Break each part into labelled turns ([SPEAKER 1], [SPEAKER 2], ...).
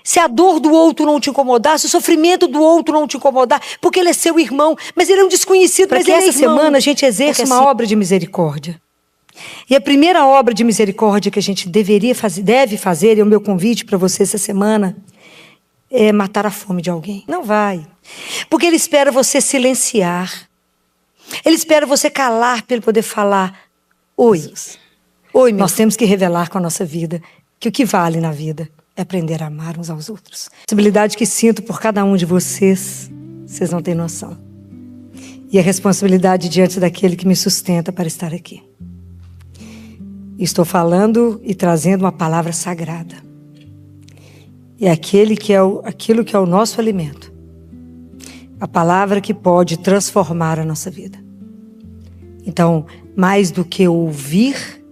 [SPEAKER 1] Se a dor do outro não te incomodar, se o sofrimento do outro não te incomodar, porque ele é seu irmão, mas ele é um desconhecido, mas ele é irmão. Para que essa semana a gente exerça uma obra de misericórdia. E a primeira obra de misericórdia que a gente deve fazer, e é o meu convite para você essa semana, é matar a fome de alguém. Não vai. Porque ele espera você silenciar. Ele espera você calar para ele poder falar. Oi. Oi, nós temos que revelar com a nossa vida que o que vale na vida é aprender a amar uns aos outros. A responsabilidade que sinto por cada um de vocês, vocês não têm noção. E a responsabilidade diante daquele que me sustenta para estar aqui. Estou falando e trazendo uma palavra sagrada. E aquilo que é o nosso alimento. A palavra que pode transformar a nossa vida. Então, mais do que ouvir,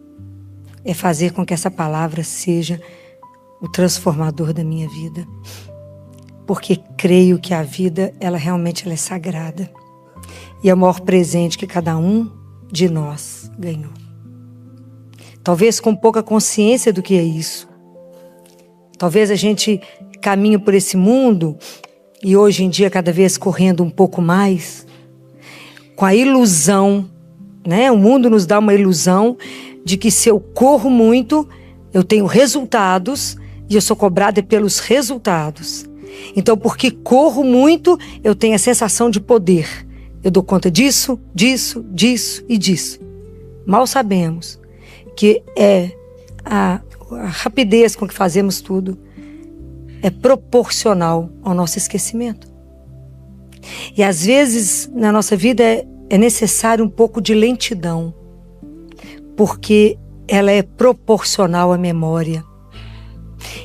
[SPEAKER 1] é fazer com que essa palavra seja o transformador da minha vida. Porque creio que a vida, ela realmente é sagrada. E é o maior presente que cada um de nós ganhou. Talvez com pouca consciência do que é isso. Talvez a gente caminhe por esse mundo e hoje em dia cada vez correndo um pouco mais, com a ilusão, né? O mundo nos dá uma ilusão de que se eu corro muito, eu tenho resultados e eu sou cobrada pelos resultados. Então, porque corro muito, eu tenho a sensação de poder. Eu dou conta disso, disso, disso e disso. Mal sabemos que a rapidez com que fazemos tudo é proporcional ao nosso esquecimento. E às vezes, na nossa vida, é necessário um pouco de lentidão, porque ela é proporcional à memória.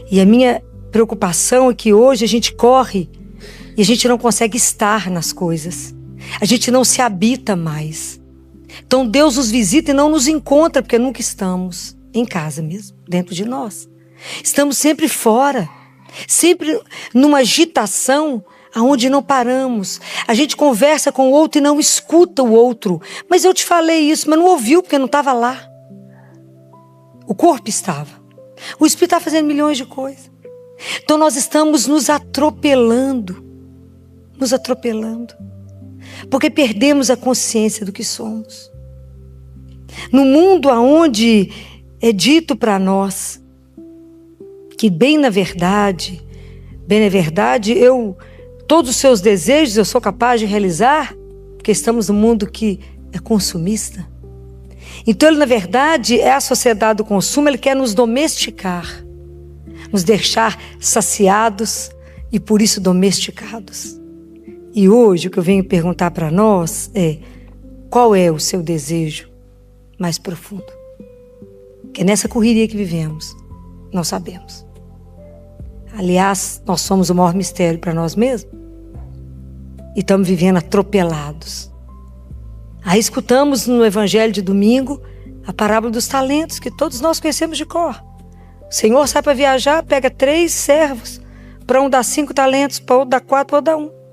[SPEAKER 1] E a minha preocupação é que hoje a gente corre e a gente não consegue estar nas coisas. A gente não se habita mais. Então Deus nos visita e não nos encontra, porque nunca estamos em casa mesmo, dentro de nós. Estamos sempre fora, sempre numa agitação aonde não paramos. A gente conversa com o outro e não escuta o outro. Mas eu te falei isso, mas não ouviu porque não estava lá. O corpo estava. O espírito está fazendo milhões de coisas. Então nós estamos nos atropelando. Nos atropelando. Porque perdemos a consciência do que somos. No mundo onde é dito para nós que bem na verdade, todos os seus desejos eu sou capaz de realizar, porque estamos num mundo que é consumista. Então ele na verdade é a sociedade do consumo, ele quer nos domesticar, nos deixar saciados e por isso domesticados. E hoje o que eu venho perguntar para nós é: qual é o seu desejo mais profundo? Porque nessa correria que vivemos, não sabemos. Aliás, nós somos o maior mistério para nós mesmos. E estamos vivendo atropelados. Aí escutamos no Evangelho de domingo a parábola dos talentos, que todos nós conhecemos de cor. O Senhor sai para viajar, pega 3 servos. Para um dá 5 talentos, para outro dá 4, para outro dá 1.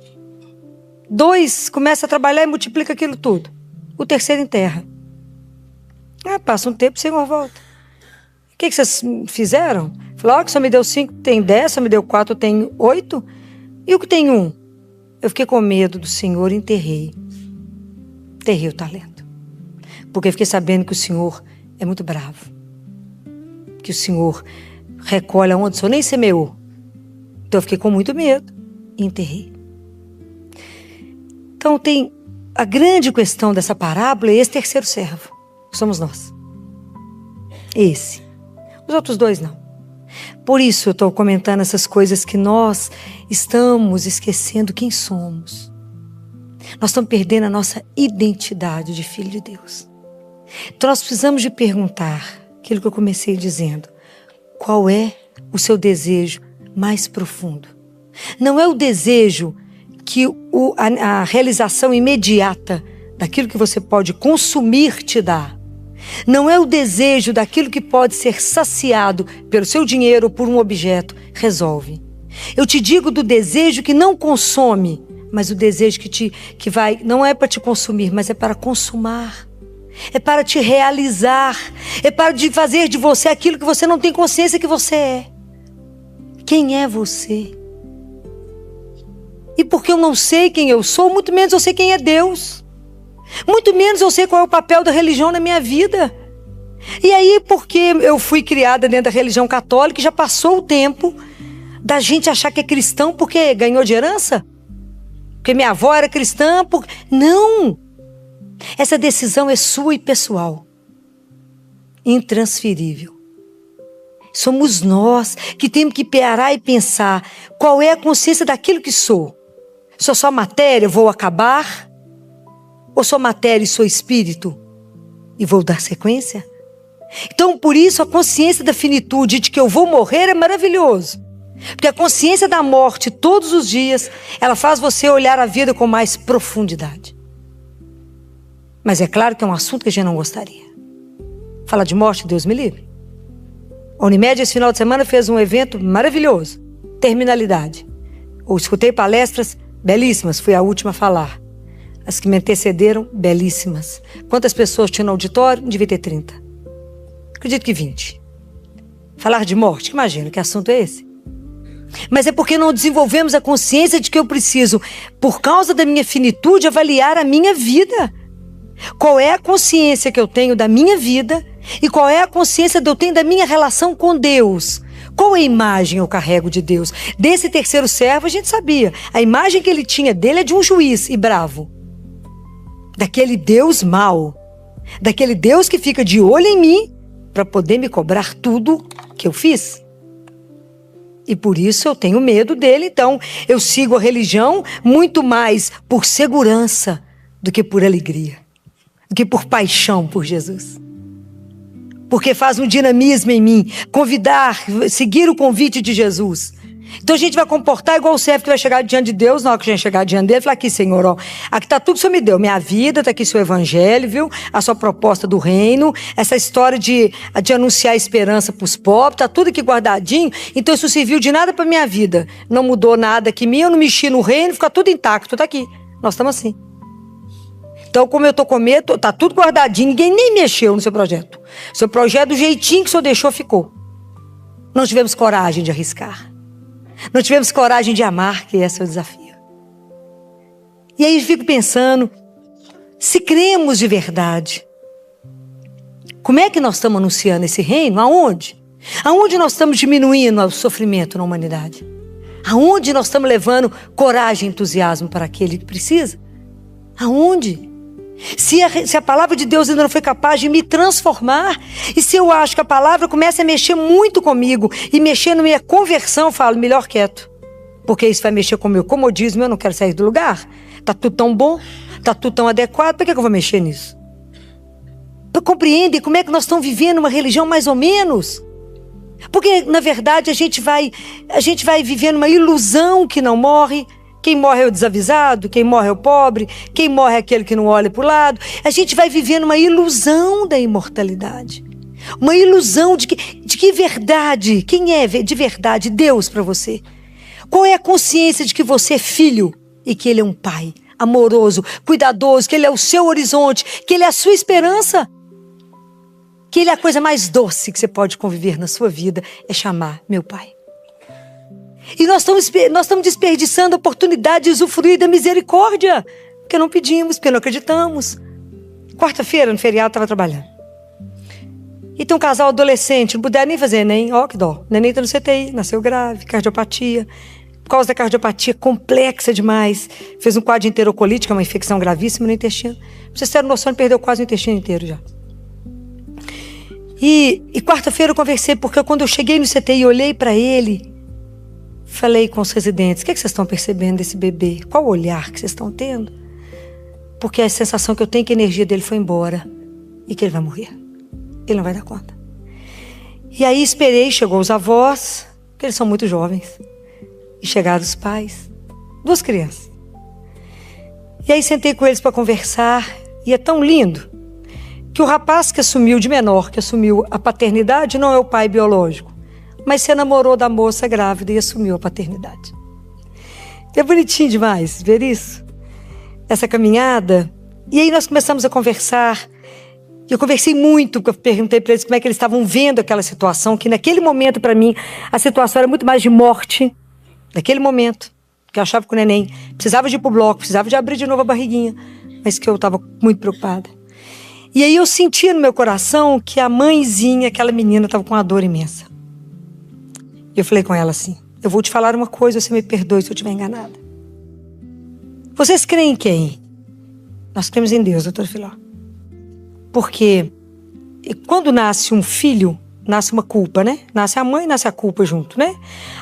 [SPEAKER 1] 2 começa a trabalhar e multiplica aquilo tudo. O terceiro enterra. Passa um tempo, o Senhor volta. O que vocês fizeram? Falou, que só me deu 5, tem 10, só me deu 4, tem 8. E o que tem 1? Eu fiquei com medo do Senhor e enterrei. Enterrei o talento. Porque eu fiquei sabendo que o Senhor é muito bravo. Que o Senhor recolhe aonde o Senhor nem semeou. Então eu fiquei com muito medo e enterrei. Então tem a grande questão dessa parábola é esse terceiro servo. Que somos nós. Esse. Os outros 2 não. Por isso eu estou comentando essas coisas que nós estamos esquecendo quem somos. Nós estamos perdendo a nossa identidade de filho de Deus. Então nós precisamos de perguntar aquilo que eu comecei dizendo. Qual é o seu desejo mais profundo? Não é o desejo que a realização imediata daquilo que você pode consumir te dá. Não é o desejo daquilo que pode ser saciado pelo seu dinheiro ou por um objeto, resolve. Eu te digo do desejo que não consome, mas o desejo que vai, não é para te consumir, mas é para consumar. É para te realizar. É para fazer de você aquilo que você não tem consciência que você é. quem é você. E porque eu não sei quem eu sou, muito menos eu sei quem é Deus. Muito menos eu sei qual é o papel da religião na minha vida. E aí, porque eu fui criada dentro da religião católica, já passou o tempo da gente achar que é cristão porque ganhou de herança? Porque minha avó era cristã? Não! Essa decisão é sua e pessoal. Intransferível. Somos nós que temos que parar e pensar qual é a consciência daquilo que sou. Sou só matéria, vou acabar? Ou sou matéria e sou espírito e vou dar sequência? Então, por isso, a consciência da finitude de que eu vou morrer é maravilhoso. Porque a consciência da morte todos os dias, ela faz você olhar a vida com mais profundidade. Mas é claro que é um assunto que a gente não gostaria. Falar de morte, Deus me livre. A Unimed, esse final de semana, fez um evento maravilhoso. Terminalidade. Eu escutei palestras belíssimas, fui a última a falar. As que me antecederam, belíssimas. Quantas pessoas tinham no auditório? Devia ter 30. Acredito que 20. Falar de morte, imagina, que assunto é esse? Mas é porque não desenvolvemos a consciência de que eu preciso, por causa da minha finitude, avaliar a minha vida. Qual é a consciência que eu tenho da minha vida e qual é a consciência que eu tenho da minha relação com Deus? Qual é a imagem eu carrego de Deus? Desse terceiro servo, a gente sabia. A imagem que ele tinha dele é de um juiz e bravo. Daquele Deus mau. Daquele Deus que fica de olho em mim para poder me cobrar tudo que eu fiz. E por isso eu tenho medo dele. Então eu sigo a religião muito mais por segurança do que por alegria. Do que por paixão por Jesus. Porque faz um dinamismo em mim. Convidar, seguir o convite de Jesus. Então a gente vai comportar igual o servo que vai chegar diante de Deus. Na hora que a gente chegar diante dele, falar: aqui, Senhor, ó, aqui está tudo que o Senhor me deu. Minha vida, está aqui seu evangelho, viu? A sua proposta do reino. Essa história de anunciar esperança para os pobres. Está tudo aqui guardadinho. Então isso serviu de nada para minha vida. Não mudou nada aqui em mim. Eu não mexi no reino. Fica tudo intacto. Está aqui. Nós estamos assim. Então, como eu estou com medo, está tudo guardadinho. Ninguém nem mexeu no seu projeto. Seu projeto, do jeitinho que o Senhor deixou, ficou. Não tivemos coragem de arriscar. Não tivemos coragem de amar, que esse é o desafio. E aí eu fico pensando, se cremos de verdade, como é que nós estamos anunciando esse reino? Aonde? Aonde nós estamos diminuindo o sofrimento na humanidade? Aonde nós estamos levando coragem e entusiasmo para aquele que precisa? Aonde? Se a palavra de Deus ainda não foi capaz de me transformar, e se eu acho que a palavra começa a mexer muito comigo, e mexer na minha conversão, eu falo: melhor quieto. Porque isso vai mexer com o meu comodismo, eu não quero sair do lugar. Está tudo tão bom, está tudo tão adequado, por que eu vou mexer nisso? Compreendem como é que nós estamos vivendo uma religião mais ou menos? Porque, na verdade, a gente vai vivendo uma ilusão que não morre. Quem morre é o desavisado, quem morre é o pobre, quem morre é aquele que não olha para o lado. A gente vai vivendo uma ilusão da imortalidade. Uma ilusão de que verdade, quem é de verdade Deus para você? Qual é a consciência de que você é filho e que Ele é um pai amoroso, cuidadoso, que Ele é o seu horizonte, que Ele é a sua esperança? Que Ele é a coisa mais doce que você pode conviver na sua vida, é chamar meu pai. E nós estamos desperdiçando a oportunidade de usufruir da misericórdia. Porque não pedimos, porque não acreditamos. Quarta-feira, no feriado, estava trabalhando. E tem um casal adolescente, não puderam nem fazer Enem. Ó, que dó. O neném está no CTI, nasceu grave, cardiopatia. Por causa da cardiopatia complexa demais. Fez um quadro de enterocolite, que é uma infecção gravíssima no intestino. Pra vocês terem noção, ele perdeu quase o intestino inteiro já. E quarta-feira eu conversei, porque quando eu cheguei no CTI e olhei para ele, falei com os residentes: o que vocês estão percebendo desse bebê? Qual o olhar que vocês estão tendo? Porque a sensação que eu tenho é que a energia dele foi embora e que ele vai morrer. Ele não vai dar conta. E aí esperei, chegou os avós, que eles são muito jovens, e chegaram os pais, 2 crianças. E aí sentei com eles para conversar, e é tão lindo que o rapaz que assumiu de menor, que assumiu a paternidade, não é o pai biológico, mas se namorou da moça grávida e assumiu a paternidade. É bonitinho demais ver isso, essa caminhada. E aí nós começamos a conversar. Eu conversei muito, eu perguntei para eles como é que eles estavam vendo aquela situação, que naquele momento, para mim, a situação era muito mais de morte. Naquele momento, que eu achava que o neném precisava de ir pro bloco, precisava de abrir de novo a barriguinha, mas que eu estava muito preocupada. E aí eu sentia no meu coração que a mãezinha, aquela menina, estava com uma dor imensa. E eu falei com ela assim, eu vou te falar uma coisa, você me perdoe se eu estiver enganada. Vocês creem em quem? Nós cremos em Deus, doutora Filó. Porque quando nasce um filho, nasce uma culpa, né? Nasce a mãe e nasce a culpa junto, né?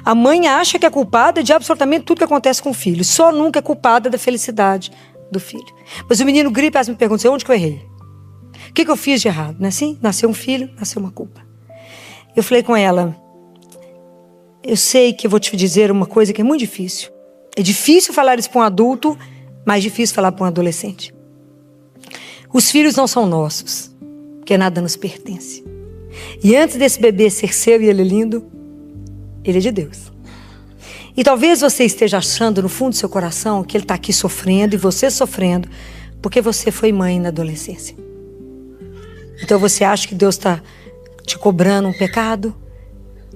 [SPEAKER 1] A mãe acha que é culpada de absolutamente tudo que acontece com o filho. Só nunca é culpada da felicidade do filho. Mas o menino grita e me pergunta, onde que eu errei? O que eu fiz de errado? Não é assim? Nasceu um filho, nasceu uma culpa. Eu falei com ela, eu sei que eu vou te dizer uma coisa que é muito difícil. É difícil falar isso para um adulto, mais difícil falar para um adolescente. Os filhos não são nossos, porque nada nos pertence. E antes desse bebê ser seu e ele é lindo, ele é de Deus. E talvez você esteja achando no fundo do seu coração que ele está aqui sofrendo e você sofrendo porque você foi mãe na adolescência. Então você acha que Deus está te cobrando um pecado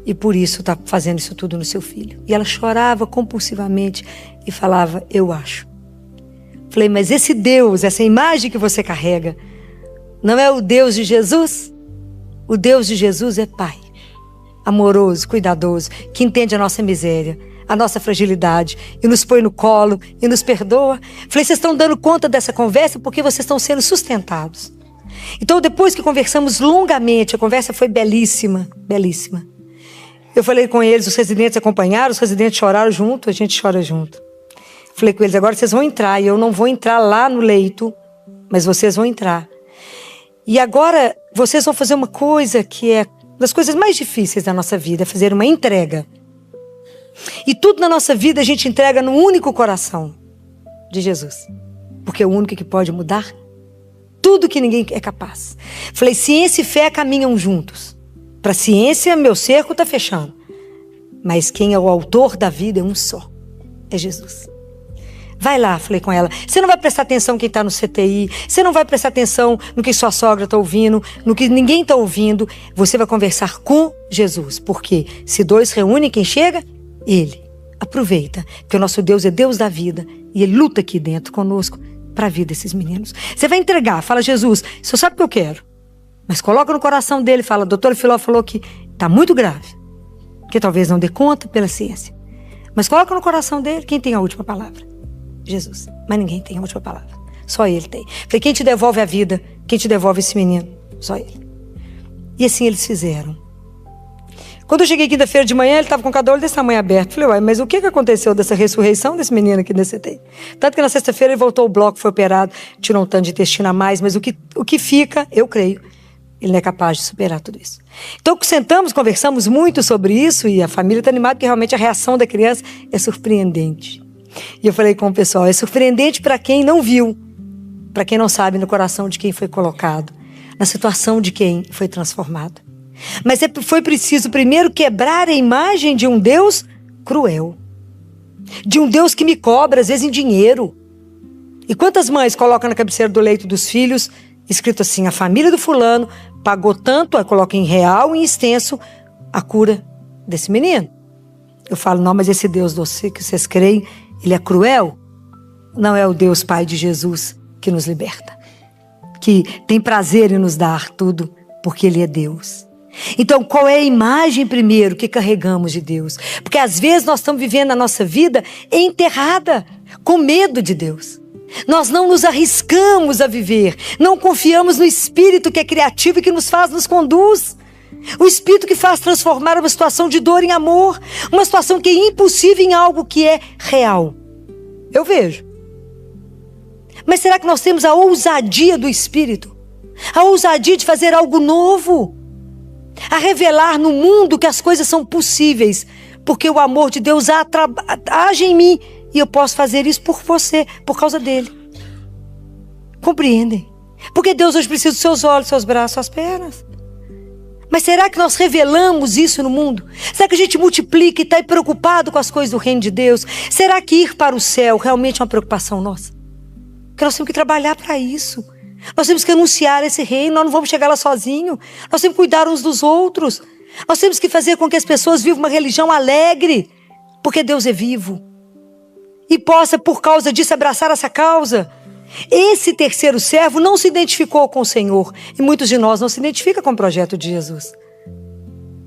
[SPEAKER 1] e por isso está fazendo isso tudo no seu filho. E ela chorava compulsivamente e falava, eu acho. Falei, mas esse Deus, essa imagem que você carrega, não é o Deus de Jesus? O Deus de Jesus é Pai, amoroso, cuidadoso, que entende a nossa miséria, a nossa fragilidade, e nos põe no colo, e nos perdoa. Falei, vocês estão dando conta dessa conversa porque vocês estão sendo sustentados. Então, depois que conversamos longamente, a conversa foi belíssima, belíssima. Eu falei com eles, os residentes acompanharam, os residentes choraram junto, a gente chora junto. Falei com eles, agora vocês vão entrar, e eu não vou entrar lá no leito, mas vocês vão entrar. E agora, vocês vão fazer uma coisa que é das coisas mais difíceis da nossa vida, é fazer uma entrega. E tudo na nossa vida a gente entrega no único coração de Jesus. Porque é o único que pode mudar tudo que ninguém é capaz. Falei, ciência e fé caminham juntos. Para a ciência, meu cerco está fechando. Mas quem é o autor da vida é um só. É Jesus. Vai lá, falei com ela. Você não vai prestar atenção quem está no CTI. Você não vai prestar atenção no que sua sogra está ouvindo, no que ninguém está ouvindo. Você vai conversar com Jesus. Porque se dois reúnem, quem chega? Ele. Aproveita. Porque o nosso Deus é Deus da vida. E Ele luta aqui dentro conosco para a vida desses meninos. Você vai entregar. Fala, Jesus, o senhor sabe o que eu quero. Mas coloca no coração dele. Fala, doutor Filó falou que está muito grave. Que talvez não dê conta pela ciência. Mas coloca no coração dele. Quem tem a última palavra? Jesus. Mas ninguém tem a última palavra. Só Ele tem. Falei, quem te devolve a vida? Quem te devolve esse menino? Só Ele. E assim eles fizeram. Quando eu cheguei quinta-feira de manhã, ele estava com o cada olho desse tamanho aberto. Falei, uai, mas o que aconteceu dessa ressurreição desse menino aqui nesse CTI? Tanto que na sexta-feira ele voltou ao bloco, foi operado, tirou um tanto de intestino a mais, mas o que fica, eu creio, ele não é capaz de superar tudo isso. Então, sentamos, conversamos muito sobre isso e a família está animada porque realmente a reação da criança é surpreendente. E eu falei com o pessoal, é surpreendente para quem não viu, para quem não sabe no coração de quem foi colocado, na situação de quem foi transformado. Mas foi preciso primeiro quebrar a imagem de um Deus cruel, de um Deus que me cobra, às vezes em dinheiro. E quantas mães colocam na cabeceira do leito dos filhos, escrito assim, a família do fulano pagou tanto, coloca em real e em extenso, a cura desse menino. Eu falo, não, mas esse Deus que vocês creem, Ele é cruel? Não é o Deus Pai de Jesus que nos liberta, que tem prazer em nos dar tudo, porque Ele é Deus. Então, qual é a imagem primeiro que carregamos de Deus? Porque às vezes nós estamos vivendo a nossa vida enterrada, com medo de Deus. Nós não nos arriscamos a viver, não confiamos no Espírito que é criativo e que nos conduz. O Espírito que faz transformar uma situação de dor em amor, uma situação que é impossível em algo que é real. Eu vejo. Mas será que nós temos a ousadia do Espírito? A ousadia de fazer algo novo? A revelar no mundo que as coisas são possíveis, porque o amor de Deus age em mim e eu posso fazer isso por você, por causa dele. Compreendem? Porque Deus hoje precisa dos seus olhos, seus braços, suas pernas. Mas será que nós revelamos isso no mundo? Será que a gente multiplica e está preocupado com as coisas do reino de Deus? Será que ir para o céu realmente é uma preocupação nossa? Porque nós temos que trabalhar para isso. Nós temos que anunciar esse reino, nós não vamos chegar lá sozinhos. Nós temos que cuidar uns dos outros. Nós temos que fazer com que as pessoas vivam uma religião alegre, porque Deus é vivo. E possa, por causa disso, abraçar essa causa. Esse terceiro servo não se identificou com o Senhor. E muitos de nós não se identificam com o projeto de Jesus.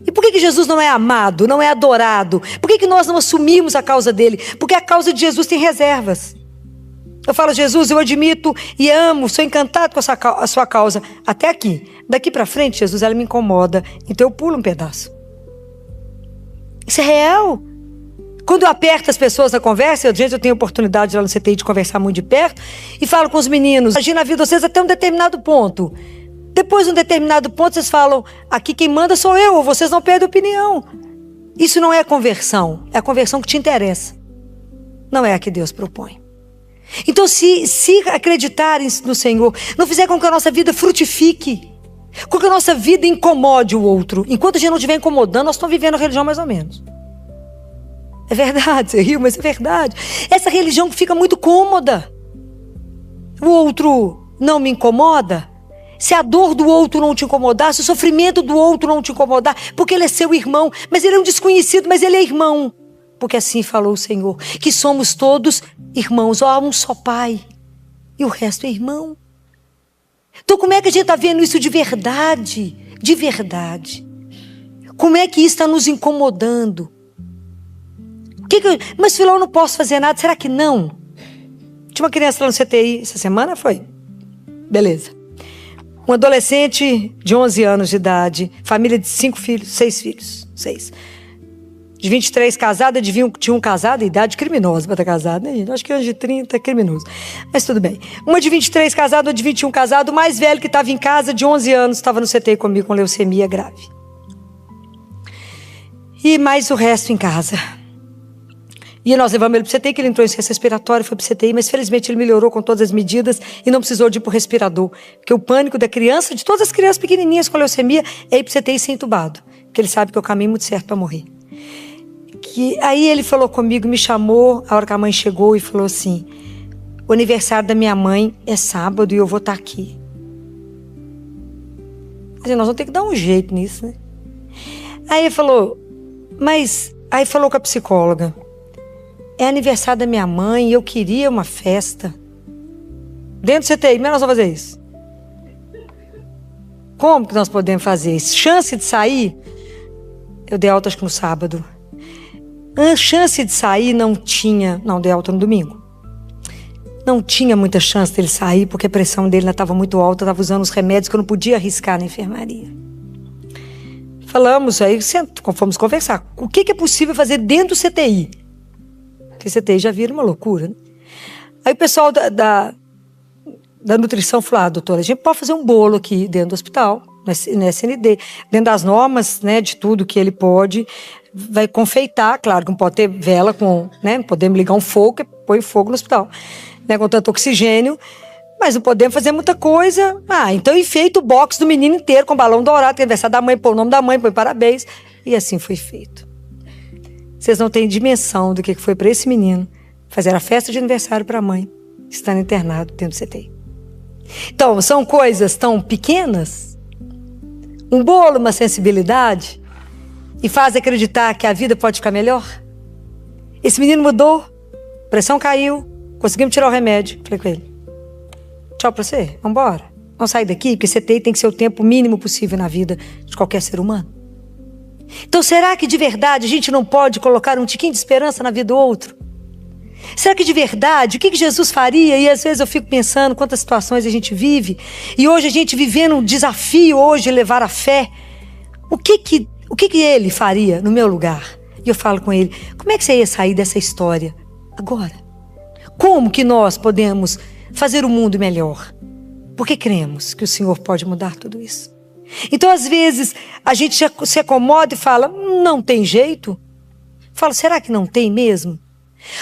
[SPEAKER 1] E por que Jesus não é amado, não é adorado? Por que nós não assumimos a causa dele? Porque a causa de Jesus tem reservas. Eu falo, Jesus, eu admito e amo, sou encantado com a sua causa. Até aqui. Daqui para frente, Jesus, ela me incomoda. Então eu pulo um pedaço. Isso é real. Quando eu aperto as pessoas na conversa, eu tenho oportunidade lá no CTI de conversar muito de perto, e falo com os meninos, agir na vida de vocês até um determinado ponto. Depois de um determinado ponto, vocês falam, aqui quem manda sou eu, ou vocês não perdem opinião. Isso não é conversão, é a conversão que te interessa. Não é a que Deus propõe. Então, se acreditarem no Senhor, não fizer com que a nossa vida frutifique, com que a nossa vida incomode o outro, enquanto a gente não estiver incomodando, nós estamos vivendo a religião mais ou menos. É verdade, você riu, mas é verdade. Essa religião que fica muito cômoda. O outro não me incomoda. Se a dor do outro não te incomodar, se o sofrimento do outro não te incomodar, porque ele é seu irmão, mas ele é um desconhecido, mas ele é irmão. Porque assim falou o Senhor, que somos todos irmãos, há um só Pai, e o resto é irmão. Então como é que a gente está vendo isso de verdade? De verdade. Como é que isso está nos incomodando? Mas filho, eu não posso fazer nada, será que não? Tinha uma criança lá no CTI essa semana, foi? Beleza. Um adolescente de 11 anos de idade, família de 6 filhos. De 23 casada, de 21 casada, idade criminosa para estar casada, né, gente? Acho que antes de 30 é criminoso. Mas tudo bem. Uma de 23 casada, outra de 21 casada, o mais velho que estava em casa, de 11 anos, estava no CTI comigo com leucemia grave. E mais o resto em casa. E nós levamos ele para o CTI, que ele entrou em ciência respiratória, foi para o CTI, mas felizmente ele melhorou com todas as medidas e não precisou de ir para o respirador. Porque o pânico da criança, de todas as crianças pequenininhas com leucemia, é ir para o CTI ser entubado. Porque ele sabe que é o caminho muito certo para morrer. Aí ele falou comigo, me chamou, a hora que a mãe chegou e falou assim, o aniversário da minha mãe é sábado e eu vou estar aqui. Mas nós vamos ter que dar um jeito nisso, né? Aí ele falou, aí falou com a psicóloga, é aniversário da minha mãe e eu queria uma festa. Dentro do CTI, como é que nós vamos fazer isso? Como que nós podemos fazer isso? Chance de sair? Eu dei alta acho que no sábado. A chance de sair não tinha... Não, dei alta no domingo. Não tinha muita chance dele sair porque a pressão dele ainda estava muito alta, estava usando os remédios que eu não podia arriscar na enfermaria. Falamos aí, fomos conversar. O que é possível fazer dentro do CTI? Porque CTI já vira uma loucura, né? Aí o pessoal da nutrição falou, doutora, a gente pode fazer um bolo aqui dentro do hospital, no SND, dentro das normas, né, de tudo que ele pode, vai confeitar, claro que não pode ter vela com, né, podemos ligar um fogo, põe fogo no hospital, né, com tanto oxigênio, mas não podemos fazer muita coisa. Então enfeita o box do menino inteiro com balão dourado, que é aniversário da mãe, põe o nome da mãe, põe parabéns, e assim foi feito. Vocês não têm dimensão do que foi para esse menino fazer a festa de aniversário para a mãe, estando internado dentro do CTI. Então, são coisas tão pequenas, um bolo, uma sensibilidade, e faz acreditar que a vida pode ficar melhor. Esse menino mudou, a pressão caiu, conseguimos tirar o remédio. Falei com ele, tchau pra você, vamos embora. Vamos sair daqui, porque CTI tem que ser o tempo mínimo possível na vida de qualquer ser humano. Então, será que de verdade a gente não pode colocar um tiquinho de esperança na vida do outro? Será que de verdade, o que Jesus faria? E às vezes eu fico pensando quantas situações a gente vive. E hoje a gente vivendo um desafio hoje de levar a fé. O que ele faria no meu lugar? E eu falo com ele, como é que você ia sair dessa história agora? Como que nós podemos fazer o mundo melhor? Porque cremos que o Senhor pode mudar tudo isso. Então às vezes a gente se acomoda e fala, não tem jeito. Fala, será que não tem mesmo?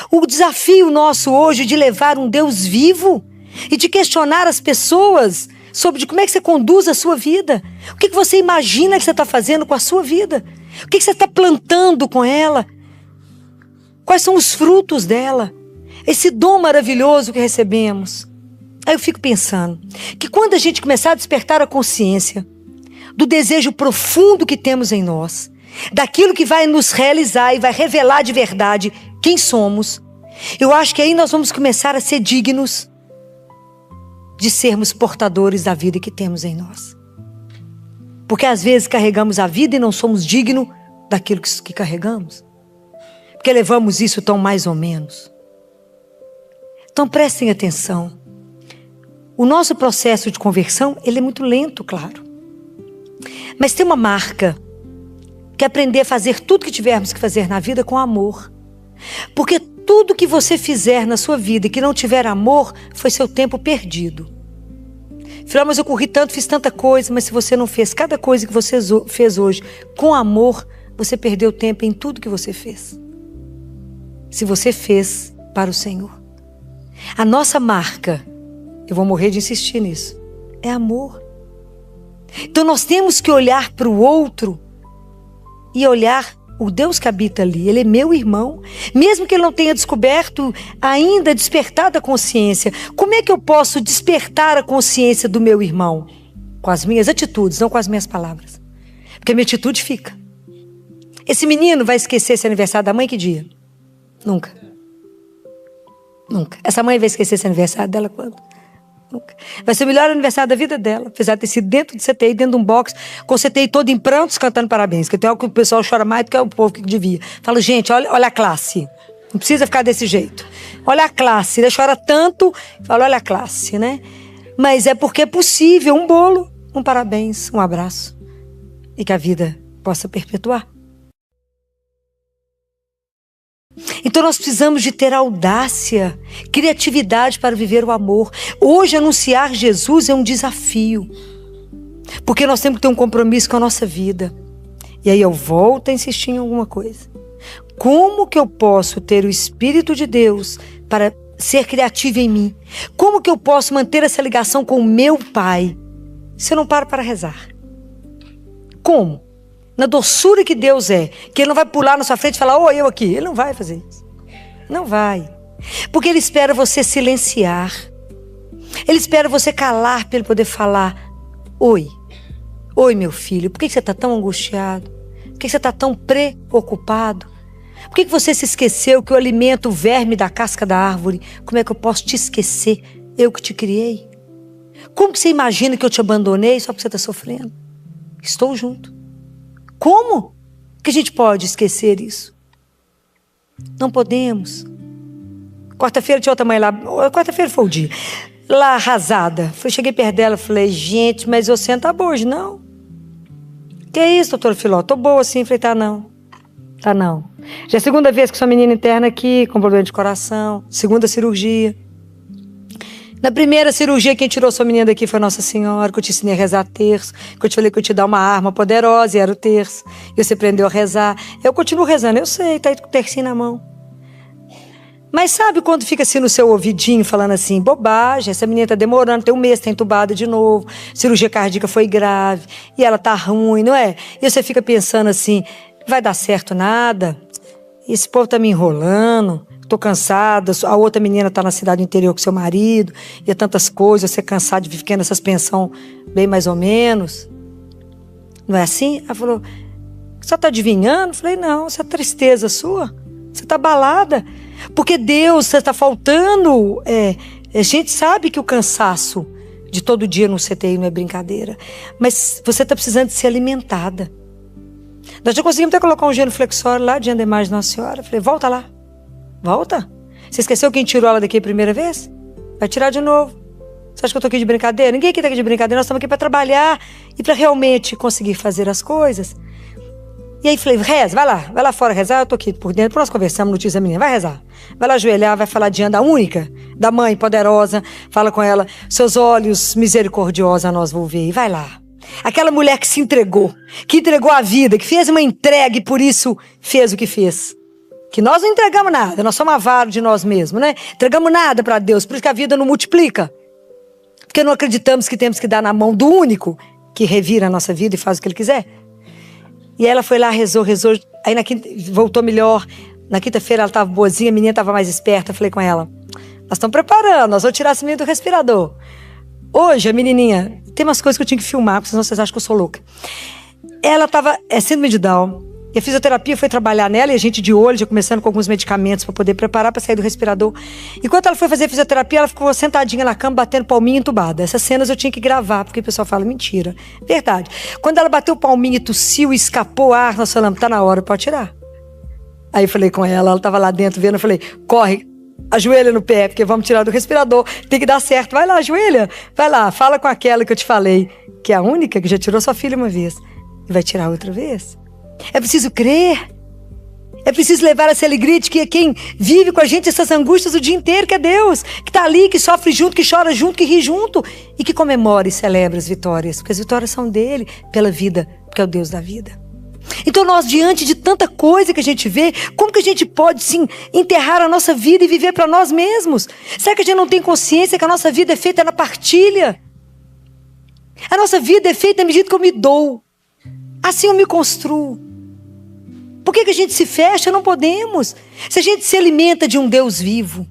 [SPEAKER 1] O desafio nosso hoje de levar um Deus vivo e de questionar as pessoas sobre como é que você conduz a sua vida. O que você imagina que você está fazendo com a sua vida? O que você está plantando com ela? Quais são os frutos dela? Esse dom maravilhoso que recebemos. Aí eu fico pensando que quando a gente começar a despertar a consciência do desejo profundo que temos em nós, daquilo que vai nos realizar e vai revelar de verdade quem somos, eu acho que aí nós vamos começar a ser dignos de sermos portadores da vida que temos em nós. Porque às vezes carregamos a vida e não somos dignos daquilo que carregamos. Porque levamos isso tão mais ou menos. Então prestem atenção. O nosso processo de conversão, ele é muito lento, claro. Mas tem uma marca, que é aprender a fazer tudo que tivermos que fazer na vida com amor. Porque tudo que você fizer na sua vida e que não tiver amor, foi seu tempo perdido. Filho, mas eu corri tanto, fiz tanta coisa, mas se você não fez cada coisa que você fez hoje com amor, você perdeu tempo em tudo que você fez. Se você fez para o Senhor. A nossa marca, eu vou morrer de insistir nisso, é amor. Então nós temos que olhar para o outro e olhar o Deus que habita ali. Ele é meu irmão, mesmo que ele não tenha descoberto ainda, despertado a consciência. Como é que eu posso despertar a consciência do meu irmão? Com as minhas atitudes, não com as minhas palavras. Porque a minha atitude fica. Esse menino vai esquecer esse aniversário da mãe que dia? Nunca. Nunca. Essa mãe vai esquecer esse aniversário dela quando? Nunca. Vai ser o melhor aniversário da vida dela, apesar de ter sido dentro do CTI, dentro de um box, com o CTI todo em prantos, cantando parabéns, que tem algo que o pessoal chora mais do que o povo que devia. Falo, gente, olha a classe, não precisa ficar desse jeito. Olha a classe, ele chora tanto, falo, olha a classe, né? Mas é porque é possível, um bolo, um parabéns, um abraço, e que a vida possa perpetuar. Então nós precisamos de ter audácia, criatividade para viver o amor. Hoje anunciar Jesus é um desafio, porque nós temos que ter um compromisso com a nossa vida. E aí eu volto a insistir em alguma coisa. Como que eu posso ter o Espírito de Deus para ser criativo em mim? Como que eu posso manter essa ligação com o meu Pai se eu não paro para rezar? Como? Na doçura que Deus é, que Ele não vai pular na sua frente e falar, ô, eu aqui. Ele não vai fazer isso. Não vai. Porque Ele espera você silenciar. Ele espera você calar para Ele poder falar, oi. Oi, meu filho, por que você está tão angustiado? Por que você está tão preocupado? Por que você se esqueceu que eu alimento o verme da casca da árvore? Como é que eu posso te esquecer? Eu que te criei. Como que você imagina que eu te abandonei só porque você está sofrendo? Estou junto. Como que a gente pode esquecer isso? Não podemos. Quarta-feira tinha outra mãe lá. Quarta-feira foi o dia. Lá arrasada. Cheguei perto dela e falei, gente, mas você não tá boa hoje, não? Que é isso, doutora Filó? Tô boa assim. Falei, tá não. Tá não. Já é a segunda vez que sua menina interna aqui, com problema de coração. Segunda cirurgia. Na primeira cirurgia, quem tirou sua menina daqui foi Nossa Senhora, que eu te ensinei a rezar terço, que eu te falei que eu te dar uma arma poderosa, e era o terço. E você aprendeu a rezar. Eu continuo rezando, eu sei, tá aí com o tercinho na mão. Mas sabe quando fica assim no seu ouvidinho, falando assim, bobagem, essa menina tá demorando, tem um mês, tá entubada de novo, cirurgia cardíaca foi grave, e ela tá ruim, não é? E você fica pensando assim, vai dar certo nada? Esse povo tá me enrolando, tô cansada, a outra menina tá na cidade interior com seu marido, e é tantas coisas, você é cansado de ficar nessas pensões bem mais ou menos. Não é assim? Ela falou, você tá adivinhando? Eu falei, não, essa tristeza sua, você tá abalada, porque Deus, você tá faltando, a gente sabe que o cansaço de todo dia no CTI não é brincadeira, mas você tá precisando de ser alimentada. Nós já conseguimos até colocar um genuflexório lá diante da imagem de Nossa Senhora. Eu falei, volta lá. Volta. Você esqueceu quem tirou ela daqui a primeira vez? Vai tirar de novo. Você acha que eu tô aqui de brincadeira? Ninguém aqui tá aqui de brincadeira. Nós estamos aqui para trabalhar e para realmente conseguir fazer as coisas. E aí falei, reza, vai lá fora rezar. Eu tô aqui por dentro, nós conversamos, notícia menina, vai rezar. Vai lá ajoelhar, vai falar diante da única, da mãe poderosa. Fala com ela, seus olhos misericordiosos a nós vão ver. E vai lá. Aquela mulher que se entregou, que entregou a vida, que fez uma entrega e por isso fez o que fez. Que nós não entregamos nada, nós somos avaros de nós mesmos, né? Entregamos nada para Deus, por isso que a vida não multiplica. Porque não acreditamos que temos que dar na mão do único que revira a nossa vida e faz o que ele quiser. E ela foi lá, rezou, aí voltou melhor. Na quinta-feira ela estava boazinha, a menina estava mais esperta, falei com ela, Nós estamos preparando, nós vamos tirar esse menino do respirador. Hoje, a menininha, tem umas coisas que eu tinha que filmar, porque senão vocês acham que eu sou louca. Ela estava, síndrome de Down, e a fisioterapia foi trabalhar nela, e a gente de olho, já começando com alguns medicamentos para poder preparar para sair do respirador. E quando ela foi fazer a fisioterapia, ela ficou sentadinha na cama, batendo palminha entubada. Essas cenas eu tinha que gravar, porque o pessoal fala, mentira. Verdade. Quando ela bateu palminha, tossiu e escapou ar, nós falamos, tá na hora, pode tirar. Aí eu falei com ela estava lá dentro vendo, eu falei, corre, ajoelha no pé, porque vamos tirar do respirador, tem que dar certo. Vai lá, ajoelha, vai lá, fala com aquela que eu te falei, que é a única que já tirou sua filha uma vez, e vai tirar outra vez. É preciso crer, é preciso levar essa alegria de que é quem vive com a gente essas angústias o dia inteiro, que é Deus, que está ali, que sofre junto, que chora junto, que ri junto, e que comemora e celebra as vitórias, porque as vitórias são dele, pela vida, porque é o Deus da vida. Então nós, diante de tanta coisa que a gente vê, como que a gente pode, sim, enterrar a nossa vida e viver para nós mesmos? Será que a gente não tem consciência que a nossa vida é feita na partilha? A nossa vida é feita à medida que eu me dou. Assim eu me construo. Por que a gente se fecha? Não podemos. Se a gente se alimenta de um Deus vivo.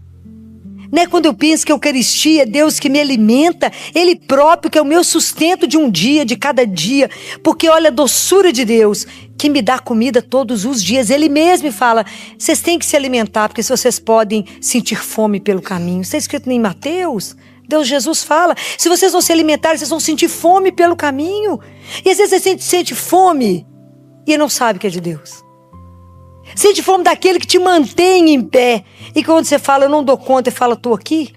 [SPEAKER 1] Né? Quando eu penso que a Eucaristia é Deus que me alimenta, Ele próprio que é o meu sustento de um dia, de cada dia. Porque olha a doçura de Deus, que me dá comida todos os dias. Ele mesmo fala, vocês têm que se alimentar, porque vocês podem sentir fome pelo caminho. Está escrito em Mateus. Deus, Jesus fala, se vocês não se alimentarem, vocês vão sentir fome pelo caminho. E às vezes você sente fome e não sabe que é de Deus. Sente fome daquele que te mantém em pé. E quando você fala, eu não dou conta, e fala, estou aqui.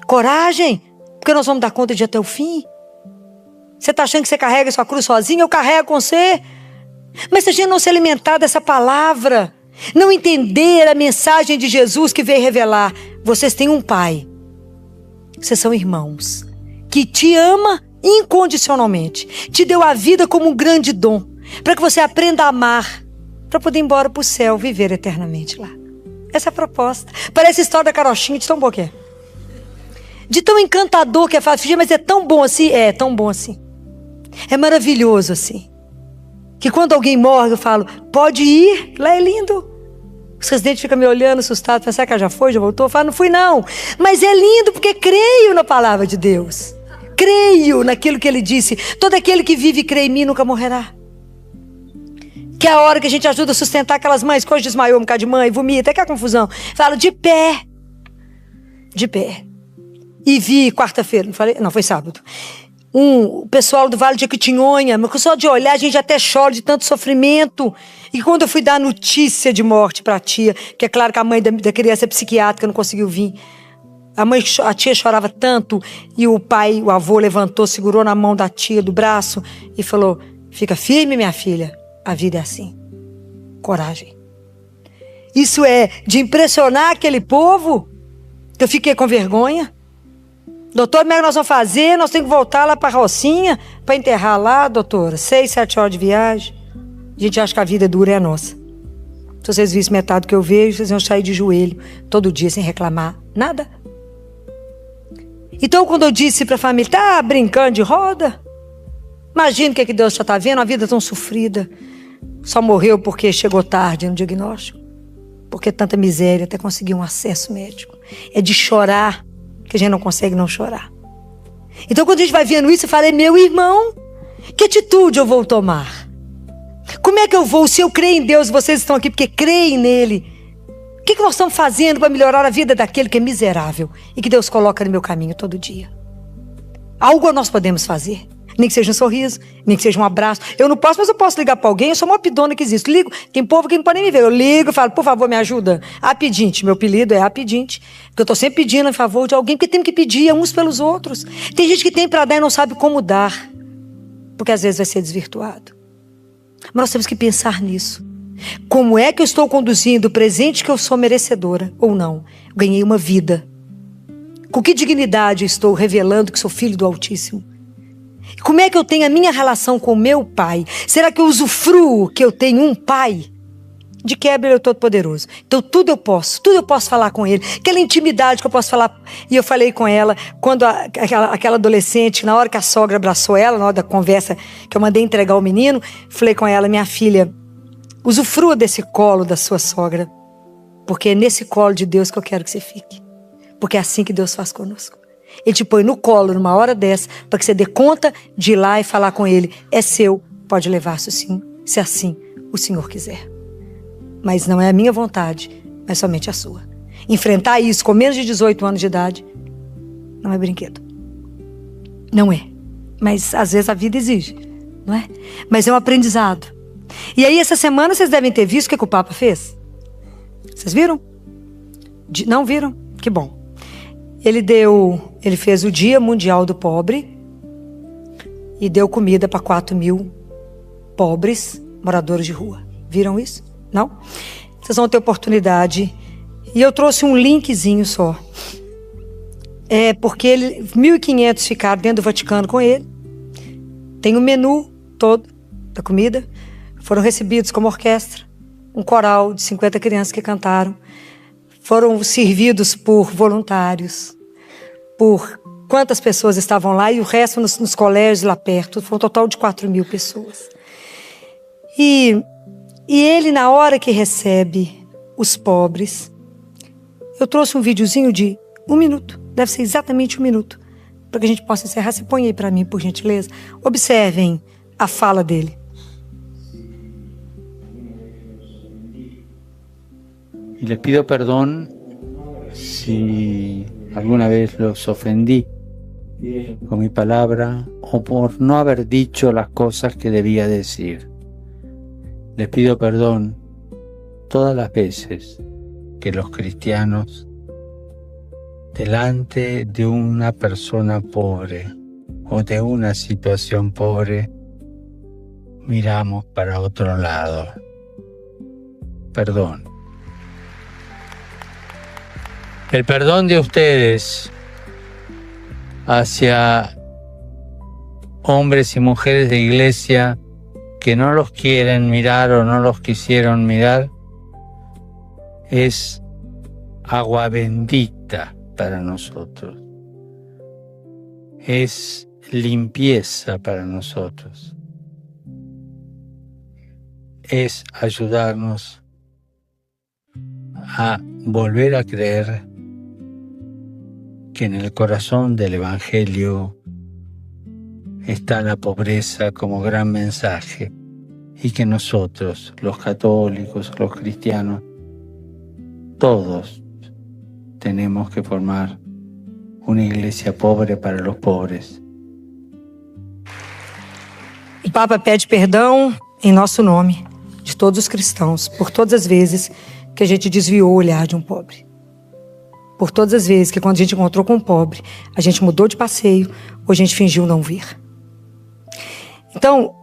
[SPEAKER 1] Coragem, porque nós vamos dar conta de ir até o fim. Você está achando que você carrega sua cruz sozinho? Eu carrego com você. Mas se a gente não se alimentar dessa palavra, não entender a mensagem de Jesus que veio revelar, vocês têm um pai. Vocês são irmãos, que te ama incondicionalmente. Te deu a vida como um grande dom, para que você aprenda a amar, para poder ir embora para o céu, viver eternamente lá. Essa é a proposta. Parece a história da carochinha, de tão bom que é. De tão encantador que é fácil, mas é tão bom assim? É tão bom assim. É maravilhoso assim. Que quando alguém morre, eu falo, pode ir, lá é lindo. Os residentes ficam me olhando assustados, pensam que ela já foi, já voltou? Eu falo, não fui não. Mas é lindo porque creio na palavra de Deus. Creio naquilo que Ele disse. Todo aquele que vive e crê em mim nunca morrerá. Que é a hora que a gente ajuda a sustentar aquelas mães que hoje desmaiou um bocado de mãe, vomita, é que é a confusão. Falo, de pé. De pé. E vi quarta-feira, não falei? Não, foi sábado. O pessoal do Vale de Jequitinhonha, mas só de olhar a gente até chora de tanto sofrimento. E quando eu fui dar notícia de morte para a tia, que é claro que a mãe da criança é psiquiátrica, não conseguiu vir. A tia chorava tanto e o pai, o avô levantou, segurou na mão da tia, do braço e falou, fica firme minha filha, a vida é assim. Coragem. Isso é de impressionar aquele povo, que eu fiquei com vergonha. Doutor, como é que nós vamos fazer? Nós temos que voltar lá para a Rocinha para enterrar lá, doutora. 6, 7 horas de viagem. A gente acha que a vida dura é a nossa. Se vocês vissem metade do que eu vejo, vocês iam sair de joelho todo dia sem reclamar nada. Então, quando eu disse para a família, tá brincando de roda? Imagina o que Deus já está vendo, uma vida tão sofrida. Só morreu porque chegou tarde no diagnóstico. Porque tanta miséria até conseguir um acesso médico. É de chorar que a gente não consegue não chorar. Então, quando a gente vai vendo isso, eu falei, meu irmão, que atitude eu vou tomar? Como é que eu vou, se eu creio em Deus, vocês estão aqui porque creem nele? O que nós estamos fazendo para melhorar a vida daquele que é miserável e que Deus coloca no meu caminho todo dia? Algo nós podemos fazer. Nem que seja um sorriso, nem que seja um abraço. Eu não posso, mas eu posso ligar para alguém. Eu sou uma pidona que existe. Ligo, tem povo que não pode nem me ver. Eu ligo e falo, por favor, me ajuda. A pedinte, meu apelido é a pedinte. Porque eu estou sempre pedindo em favor de alguém, porque temos que pedir uns pelos outros. Tem gente que tem para dar e não sabe como dar. Porque às vezes vai ser desvirtuado. Mas nós temos que pensar nisso. Como é que eu estou conduzindo o presente que eu sou merecedora ou não? Eu ganhei uma vida. Com que dignidade eu estou revelando que sou filho do Altíssimo? Como é que eu tenho a minha relação com o meu pai? Será que eu usufruo que eu tenho um pai? De quebra ele é o Todo-Poderoso. Então tudo eu posso falar com ele. Aquela intimidade que eu posso falar. E eu falei com ela, quando aquela adolescente, na hora que a sogra abraçou ela, na hora da conversa que eu mandei entregar o menino, falei com ela, minha filha, usufrua desse colo da sua sogra, porque é nesse colo de Deus que eu quero que você fique. Porque é assim que Deus faz conosco. Ele te põe no colo numa hora dessa, para que você dê conta de ir lá e falar com ele. É seu, pode levar se assim o Senhor quiser. Mas não é a minha vontade, mas somente a sua. Enfrentar isso com menos de 18 anos de idade não é brinquedo. Não é. Mas às vezes a vida exige, não é? Mas é um aprendizado. E aí essa semana vocês devem ter visto o que o Papa fez. Vocês viram? Não viram? Que bom. Ele fez o Dia Mundial do Pobre e deu comida para 4.000 pobres moradores de rua. Viram isso? Não? Vocês vão ter oportunidade. E eu trouxe um linkzinho só. Porque 1.500 ficaram dentro do Vaticano com ele. Tem o menu todo da comida. Foram recebidos como orquestra. Um coral de 50 crianças que cantaram. Foram servidos por voluntários. Por quantas pessoas estavam lá. E o resto nos colégios lá perto. Foi um total de 4.000 pessoas. E ele, na hora que recebe os pobres, eu trouxe um videozinho de 1 minuto. Deve ser exatamente 1 minuto. Para que a gente possa encerrar. Você põe aí para mim, por gentileza. Observem a fala dele.
[SPEAKER 2] Y les pido perdón si alguna vez los ofendí con mi palabra o por no haber dicho las cosas que debía decir. Les pido perdón todas las veces que los cristianos, delante de una persona pobre o de una situación pobre, miramos para otro lado. Perdón. El perdón de ustedes hacia hombres y mujeres de iglesia que no los quieren mirar o no los quisieron mirar es agua bendita para nosotros. Es limpieza para nosotros. Es ayudarnos a volver a creer que en el corazón del Evangelio está la pobreza como gran mensaje y que nosotros, los católicos, los cristianos, todos tenemos que formar una iglesia pobre para los pobres.
[SPEAKER 1] O Papa pede perdão em nosso nome, de todos os cristãos, por todas as vezes que a gente desviou o olhar de um pobre. Por todas as vezes que quando a gente encontrou com um pobre, a gente mudou de passeio ou a gente fingiu não ver. Então,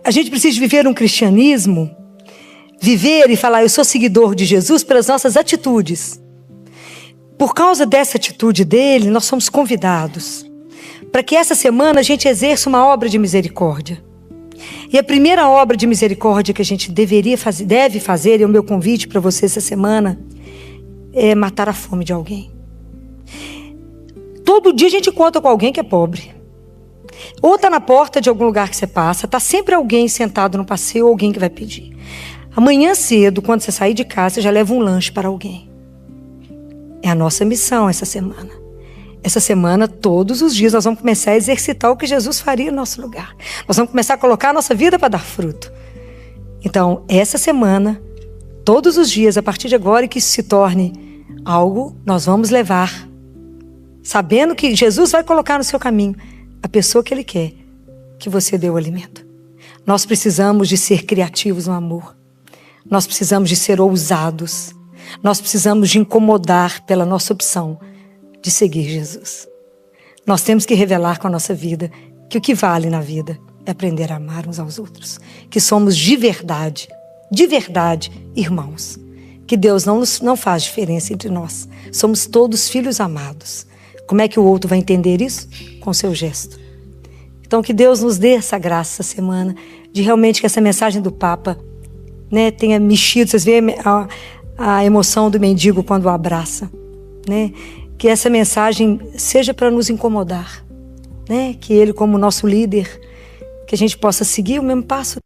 [SPEAKER 1] a gente precisa viver um cristianismo, viver e falar, eu sou seguidor de Jesus pelas nossas atitudes. Por causa dessa atitude dele, nós somos convidados para que essa semana a gente exerça uma obra de misericórdia. E a primeira obra de misericórdia que a gente deve fazer, e é o meu convite para você essa semana, é matar a fome de alguém. Todo dia a gente encontra com alguém que é pobre. Ou está na porta de algum lugar que você passa, está sempre alguém sentado no passeio ou alguém que vai pedir. Amanhã cedo, quando você sair de casa, você já leva um lanche para alguém. É a nossa missão essa semana. Essa semana, todos os dias, nós vamos começar a exercitar o que Jesus faria no nosso lugar. Nós vamos começar a colocar a nossa vida para dar fruto. Então, essa semana, todos os dias, a partir de agora, e que isso se torne algo, nós vamos levar, sabendo que Jesus vai colocar no seu caminho a pessoa que Ele quer que você dê o alimento. Nós precisamos de ser criativos no amor. Nós precisamos de ser ousados. Nós precisamos de incomodar pela nossa opção de seguir Jesus. Nós temos que revelar com a nossa vida que o que vale na vida é aprender a amar uns aos outros. Que somos de verdade, irmãos. Que Deus não faz diferença entre nós. Somos todos filhos amados. Como é que o outro vai entender isso? Com o seu gesto. Então que Deus nos dê essa graça essa semana, de realmente que essa mensagem do Papa, né, tenha mexido. Vocês veem a emoção do mendigo quando o abraça, né? Que essa mensagem seja para nos incomodar, né? Que Ele, como nosso líder, que a gente possa seguir o mesmo passo.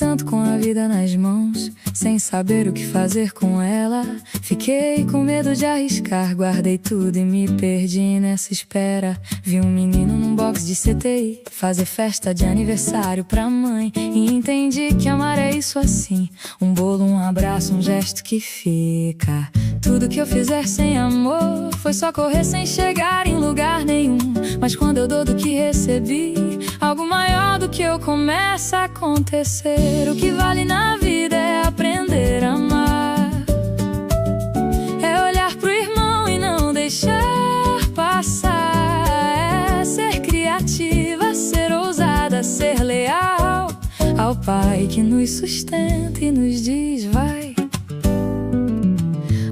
[SPEAKER 3] tanto com a vida nas mãos, sem saber o que fazer com ela. Fiquei com medo de arriscar, guardei tudo e me perdi nessa espera. Vi um menino num box de CTI fazer festa de aniversário pra mãe, e entendi que amar é isso assim: um bolo, um abraço, um gesto que fica. Tudo que eu fizer sem amor foi só correr sem chegar em lugar nenhum. Mas quando eu dou do que recebi, algo maior do que eu começa a acontecer. O que vale na vida é aprender a amar, é olhar pro irmão e não deixar passar, é ser criativa, ser ousada, ser leal ao Pai que nos sustenta e nos diz vai.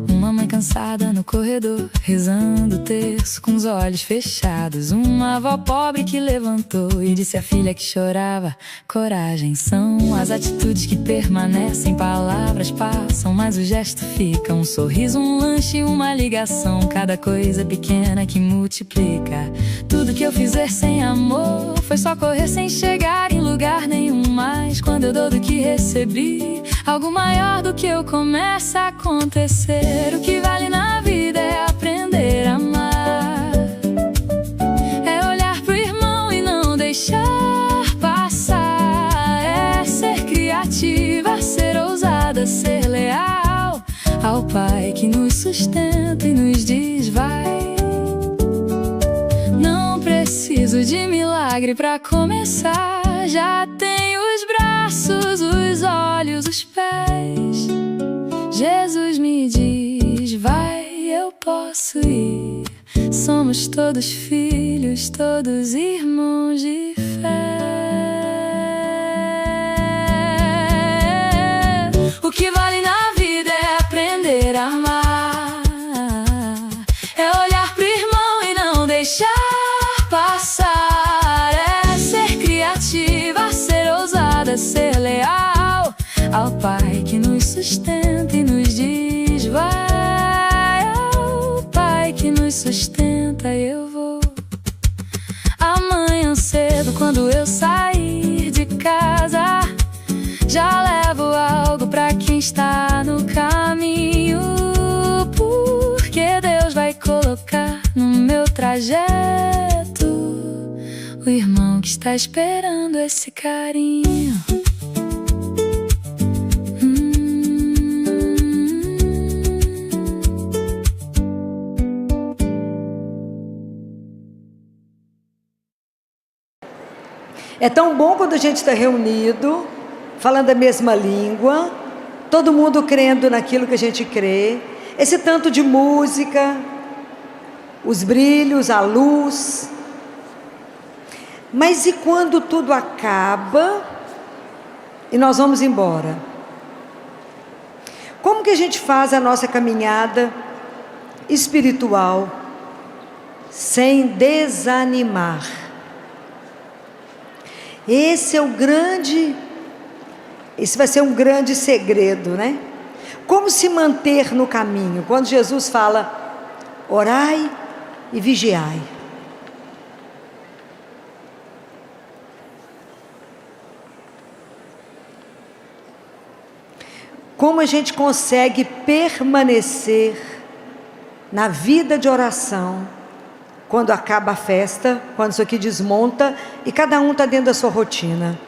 [SPEAKER 3] Uma mãe cansada no corredor, rezando o terço com os olhos fechados. Uma avó pobre que levantou e disse à filha que chorava: coragem, são as atitudes que permanecem. Palavras passam, mas o gesto fica. Um sorriso, um lanche, uma ligação, cada coisa pequena que multiplica. Tudo que eu fizer sem amor foi só correr sem chegar em lugar nenhum. Mas quando eu dou do que recebi, algo maior do que eu começa a acontecer. O que vale na vida é aprender a amar, é olhar pro irmão e não deixar passar, é ser criativa, ser ousada, ser leal ao Pai que nos sustenta e nos diz vai. Não preciso de milagre pra começar, já tenho os braços, os olhos, os pés. Jesus me diz vai, eu posso ir. Somos todos filhos, todos irmãos de fé. O que vale na vida é aprender a amar, é olhar pro irmão e não deixar passar, é ser criativa, ser ousada, ser leal ao Pai que nos sustenta e nos diz vai. Ao Pai que nos sustenta eu vou. Amanhã cedo, quando eu sair de casa, já levo algo pra quem está no caminho, porque Deus vai colocar no meu trajeto o irmão que está esperando esse carinho.
[SPEAKER 1] É tão bom quando a gente está reunido, falando a mesma língua, todo mundo crendo naquilo que a gente crê. Esse tanto de música, os brilhos, a luz. Mas e quando tudo acaba e nós vamos embora? Como que a gente faz a nossa caminhada espiritual sem desanimar? Esse vai ser um grande segredo, né? Como se manter no caminho? Quando Jesus fala, orai e vigiai. Como a gente consegue permanecer na vida de oração quando acaba a festa, quando isso aqui desmonta e cada um está dentro da sua rotina?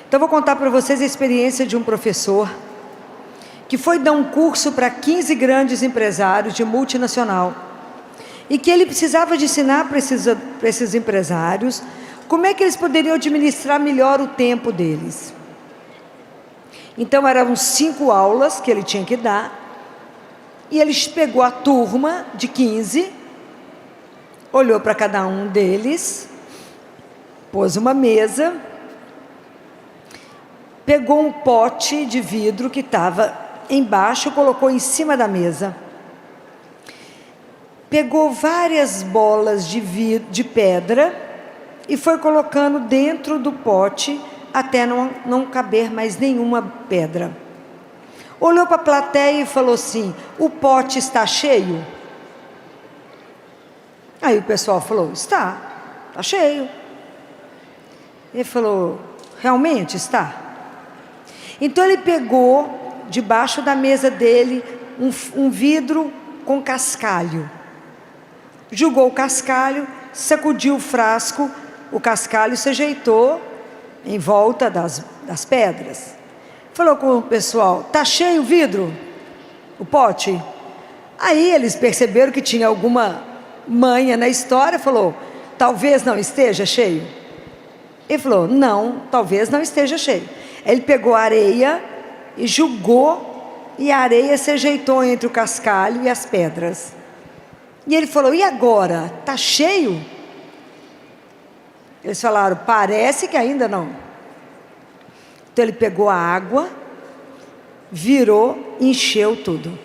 [SPEAKER 1] Então, vou contar para vocês a experiência de um professor que foi dar um curso para 15 grandes empresários de multinacional e que ele precisava de ensinar para esses empresários como é que eles poderiam administrar melhor o tempo deles. Então, eram 5 aulas que ele tinha que dar e ele pegou a turma de 15, olhou para cada um deles, pôs uma mesa, pegou um pote de vidro que estava embaixo, colocou em cima da mesa, pegou várias bolas de pedra e foi colocando dentro do pote até não caber mais nenhuma pedra. Olhou para a plateia e falou assim: o pote está cheio? Aí o pessoal falou: está cheio. Ele falou: realmente está? Então ele pegou, debaixo da mesa dele, um vidro com cascalho. Jogou o cascalho, sacudiu o frasco, o cascalho se ajeitou em volta das pedras. Falou com o pessoal: tá cheio o vidro? O pote? Aí eles perceberam que tinha alguma manha na história, falou: talvez não esteja cheio. Ele falou: não, talvez não esteja cheio. Ele pegou a areia e jogou, e a areia se ajeitou entre o cascalho e as pedras. E ele falou: e agora? Está cheio? Eles falaram: parece que ainda não. Então ele pegou a água, virou e encheu tudo.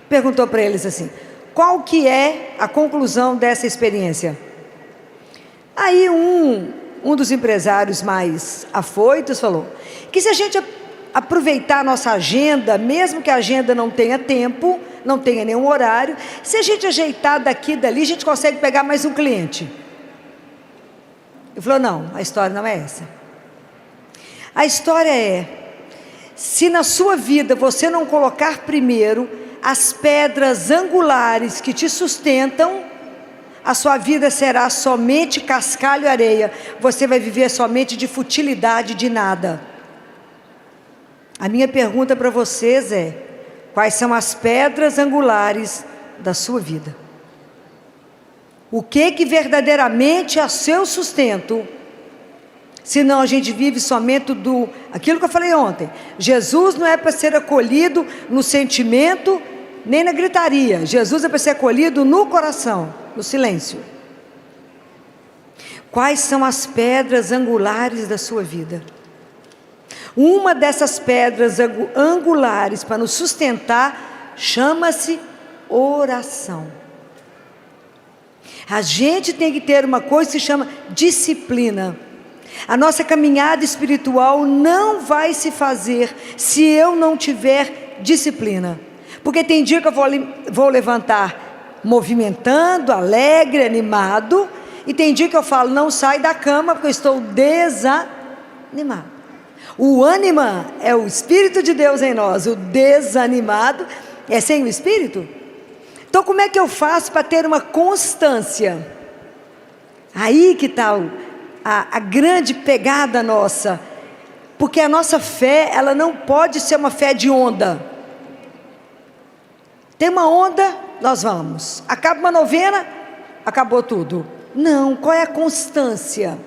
[SPEAKER 1] Perguntou para eles assim: qual que é a conclusão dessa experiência? Aí um dos empresários mais afoitos falou que se a gente aproveitar a nossa agenda, mesmo que a agenda não tenha tempo, não tenha nenhum horário, se a gente ajeitar daqui e dali, a gente consegue pegar mais um cliente. Ele falou: não, a história não é essa. A história é: se na sua vida você não colocar primeiro as pedras angulares que te sustentam, a sua vida será somente cascalho e areia. Você vai viver somente de futilidade, de nada. A minha pergunta para vocês é: quais são as pedras angulares da sua vida? O que verdadeiramente é seu sustento? Senão a gente vive somente aquilo que eu falei ontem. Jesus não é para ser acolhido no sentimento, nem na gritaria. Jesus é para ser acolhido no coração, no silêncio. Quais são as pedras angulares da sua vida? Uma dessas pedras angulares para nos sustentar chama-se oração. A gente tem que ter uma coisa que se chama disciplina. A nossa caminhada espiritual não vai se fazer se eu não tiver disciplina. Porque tem dia que eu vou levantar movimentando, alegre, animado, e tem dia que eu falo: não sai da cama porque eu estou desanimado. O ânima é o Espírito de Deus em nós, o desanimado é sem o Espírito. Então como é que eu faço para ter uma constância? Aí que está a grande pegada nossa, porque a nossa fé, ela não pode ser uma fé de onda. Tem uma onda, nós vamos. Acaba uma novena, acabou tudo. Não, qual é a constância?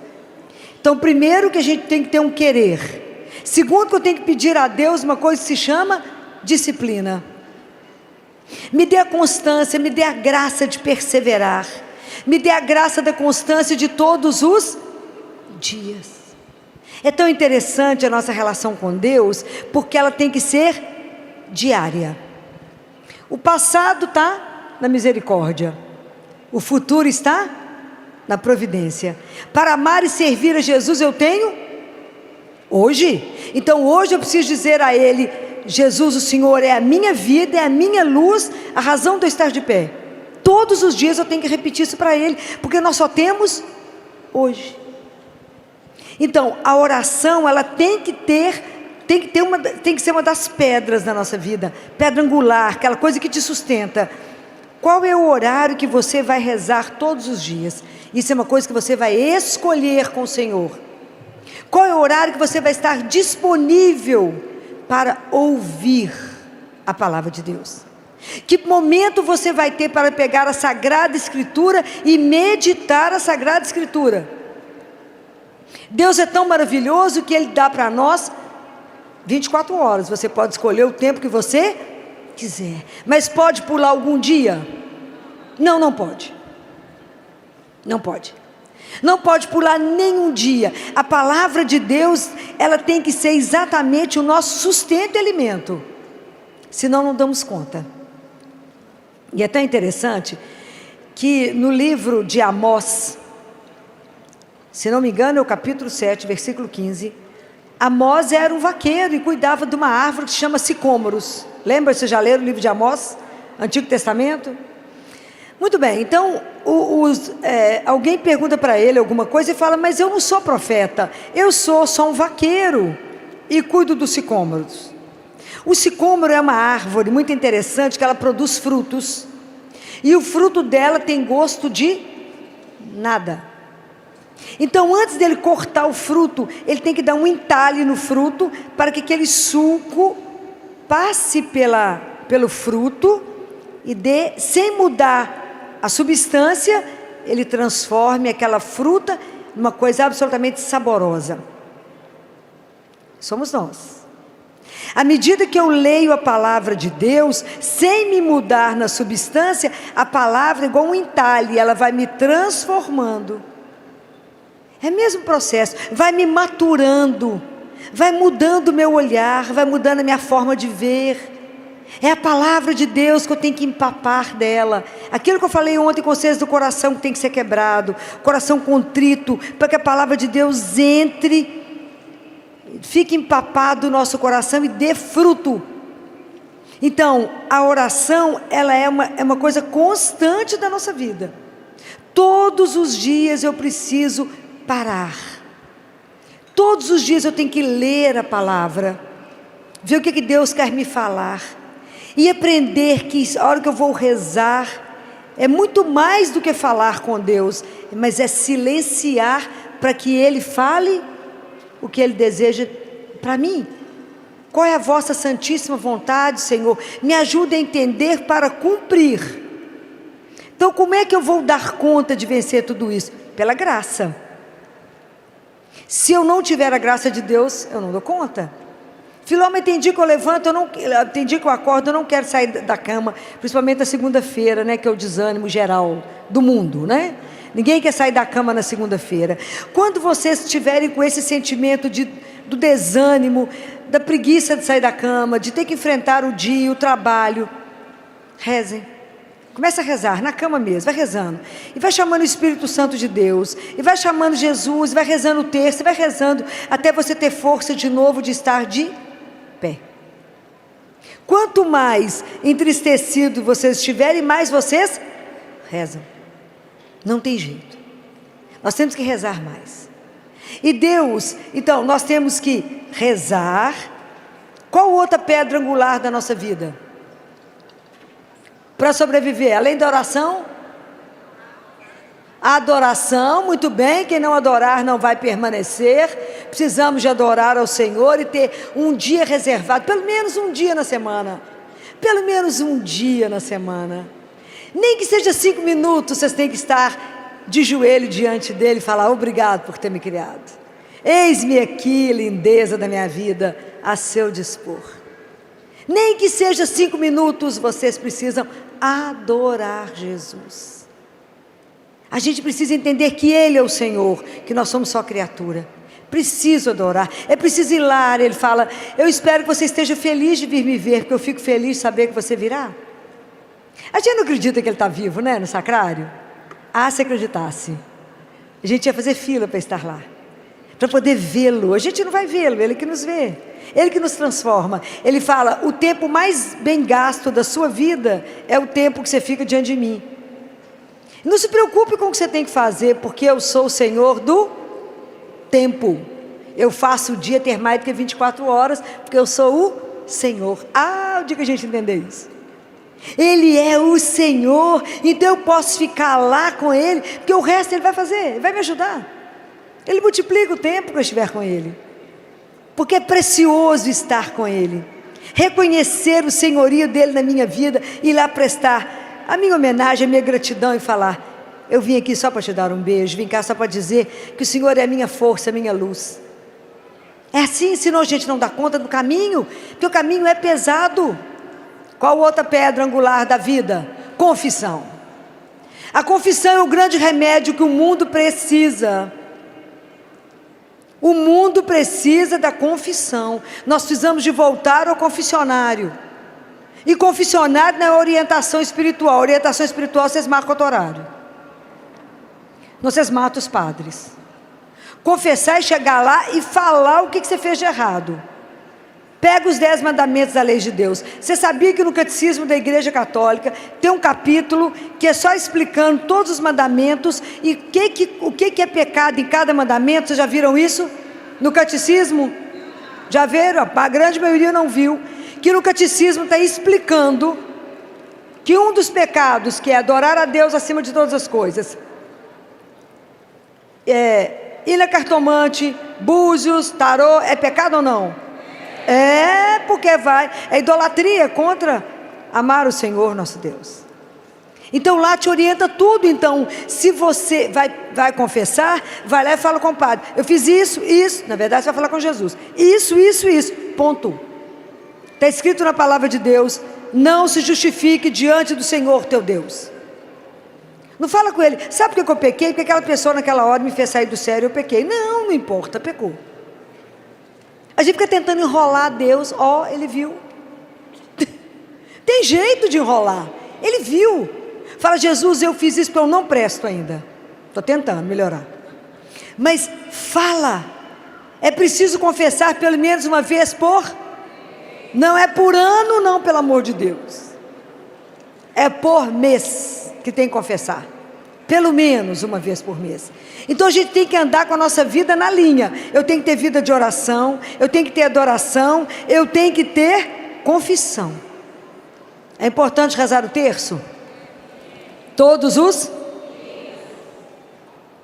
[SPEAKER 1] Então primeiro que a gente tem que ter um querer. Segundo que eu tenho que pedir a Deus uma coisa que se chama disciplina. Me dê a constância, me dê a graça de perseverar. Me dê a graça da constância de todos os dias. É tão interessante a nossa relação com Deus, porque ela tem que ser diária. O passado está na misericórdia, o futuro está na providência. Para amar e servir a Jesus eu tenho hoje. Então hoje eu preciso dizer a Ele: Jesus, o Senhor é a minha vida, é a minha luz, a razão de eu estar de pé. Todos os dias eu tenho que repetir isso para Ele, porque nós só temos hoje. Então a oração, ela tem que ser uma das pedras da nossa vida, pedra angular, aquela coisa que te sustenta. Qual é o horário que você vai rezar todos os dias? Isso é uma coisa que você vai escolher com o Senhor. Qual é o horário que você vai estar disponível para ouvir a palavra de Deus? Que momento você vai ter para pegar a Sagrada Escritura e meditar a Sagrada Escritura? Deus é tão maravilhoso que Ele dá para nós 24 horas. Você pode escolher o tempo que você quiser. Mas pode pular algum dia? Não, não pode. Não pode. Não pode pular nenhum dia. A palavra de Deus, ela tem que ser exatamente o nosso sustento e alimento. Senão não damos conta. E é tão interessante que no livro de Amós, se não me engano é o capítulo 7, versículo 15, Amós era um vaqueiro e cuidava de uma árvore que se chama sicômoros. Lembra? Vocês já leram o livro de Amós? Antigo Testamento? Muito bem, então alguém pergunta para ele alguma coisa e fala: mas eu não sou profeta, eu sou só um vaqueiro, e cuido dos sicômoros. O sicômoro é uma árvore muito interessante, que ela produz frutos. E o fruto dela tem gosto de nada. Então, antes dele cortar o fruto, ele tem que dar um entalhe no fruto, para que aquele suco passe pelo fruto e sem mudar a substância, ele transforme aquela fruta numa coisa absolutamente saborosa. Somos nós. À medida que eu leio a palavra de Deus, sem me mudar na substância, a palavra é igual um entalhe, ela vai me transformando. É o mesmo processo, vai me maturando, vai mudando o meu olhar, vai mudando a minha forma de ver. É a palavra de Deus que eu tenho que empapar dela. Aquilo que eu falei ontem com vocês do coração que tem que ser quebrado, coração contrito, para que a palavra de Deus entre, fique empapado no nosso coração e dê fruto. Então, a oração, ela é uma coisa constante da nossa vida. Todos os dias eu preciso parar. Todos os dias eu tenho que ler a palavra, ver o que Deus quer me falar, e aprender que a hora que eu vou rezar, é muito mais do que falar com Deus, mas é silenciar para que Ele fale o que Ele deseja para mim. Qual é a vossa santíssima vontade, Senhor? Me ajude a entender para cumprir. Então, como é que eu vou dar conta de vencer tudo isso? Pela graça. Se eu não tiver a graça de Deus, eu não dou conta. Filomena, tem dia que eu levanto, tem dia que eu acordo, eu não quero sair da cama, principalmente na segunda-feira, né, que é o desânimo geral do mundo, né? Ninguém quer sair da cama na segunda-feira. Quando vocês estiverem com esse sentimento do desânimo, da preguiça de sair da cama, de ter que enfrentar o dia, o trabalho, rezem. Começa a rezar, na cama mesmo, vai rezando. E vai chamando o Espírito Santo de Deus. E vai chamando Jesus, vai rezando o terço, vai rezando, até você ter força de novo de estar de pé. Quanto mais entristecido vocês estiverem, mais vocês rezam. Não tem jeito. Nós temos que rezar mais. E Deus, então, nós temos que rezar. Qual outra pedra angular da nossa vida? Para sobreviver, além da oração, a adoração, muito bem, quem não adorar não vai permanecer. Precisamos de adorar ao Senhor e ter um dia reservado, pelo menos um dia na semana. Pelo menos um dia na semana. Nem que seja 5 minutos, vocês têm que estar de joelho diante dele e falar: obrigado por ter me criado. Eis-me aqui, lindeza da minha vida, a seu dispor. Nem que seja 5 minutos, vocês precisam adorar Jesus. A gente precisa entender que Ele é o Senhor, que nós somos só criatura. Preciso adorar, é preciso ir lá. Ele fala: eu espero que você esteja feliz de vir me ver, porque eu fico feliz de saber que você virá. A gente não acredita que Ele está vivo, né, no sacrário? Ah, se acreditasse, a gente ia fazer fila para estar lá, para poder vê-lo. A gente não vai vê-lo, Ele que nos vê, Ele que nos transforma. Ele fala: o tempo mais bem gasto da sua vida é o tempo que você fica diante de mim. Não se preocupe com o que você tem que fazer, porque eu sou o Senhor do tempo. Eu faço o dia ter mais do que 24 horas, porque eu sou o Senhor. Ah, o dia que a gente entender isso. Ele é o Senhor, então eu posso ficar lá com Ele, porque o resto Ele vai fazer, Ele vai me ajudar. Ele multiplica o tempo que eu estiver com Ele, porque é precioso estar com Ele, reconhecer o senhorio dEle na minha vida, e ir lá prestar a minha homenagem, a minha gratidão e falar: eu vim aqui só para te dar um beijo, vim cá só para dizer que o Senhor é a minha força, a minha luz. É assim, senão a gente não dá conta do caminho, porque o caminho é pesado. Qual outra pedra angular da vida? Confissão. A confissão é o grande remédio que o mundo precisa. O mundo precisa da confissão. Nós precisamos de voltar ao confessionário. E confessionário não é orientação espiritual. Orientação espiritual vocês marcam outro horário. Vocês matam os padres. Confessar e chegar lá e falar o que você fez de errado. Pega os 10 mandamentos da lei de Deus. Você sabia que no Catecismo da Igreja Católica tem um capítulo que é só explicando todos os mandamentos e o que é pecado em cada mandamento? Vocês já viram isso no Catecismo? Já viram? A grande maioria não viu. Que no catecismo está explicando que um dos pecados, que é adorar a Deus acima de todas as coisas, ir na cartomante, búzios, tarô, é pecado ou não? É, porque é idolatria contra amar o Senhor nosso Deus. Então lá te orienta tudo. Então, se você vai confessar, vai lá e fala com o padre: eu fiz isso, na verdade você vai falar com Jesus, isso, ponto. Está escrito na palavra de Deus: não se justifique diante do Senhor teu Deus. Não fala com ele: sabe por que eu pequei? Porque aquela pessoa naquela hora me fez sair do sério, eu pequei. Não importa, pecou. A gente fica tentando enrolar Deus. Ele viu. Tem jeito de enrolar. Ele viu. Fala: Jesus, eu fiz isso porque eu não presto ainda. Estou tentando melhorar. Mas fala. É preciso confessar pelo menos uma vez não é por ano, não, pelo amor de Deus. É por mês que tem que confessar. Pelo menos uma vez por mês. Então a gente tem que andar com a nossa vida na linha. Eu tenho que ter vida de oração, eu tenho que ter adoração, eu tenho que ter confissão. É importante rezar o terço? Todos os?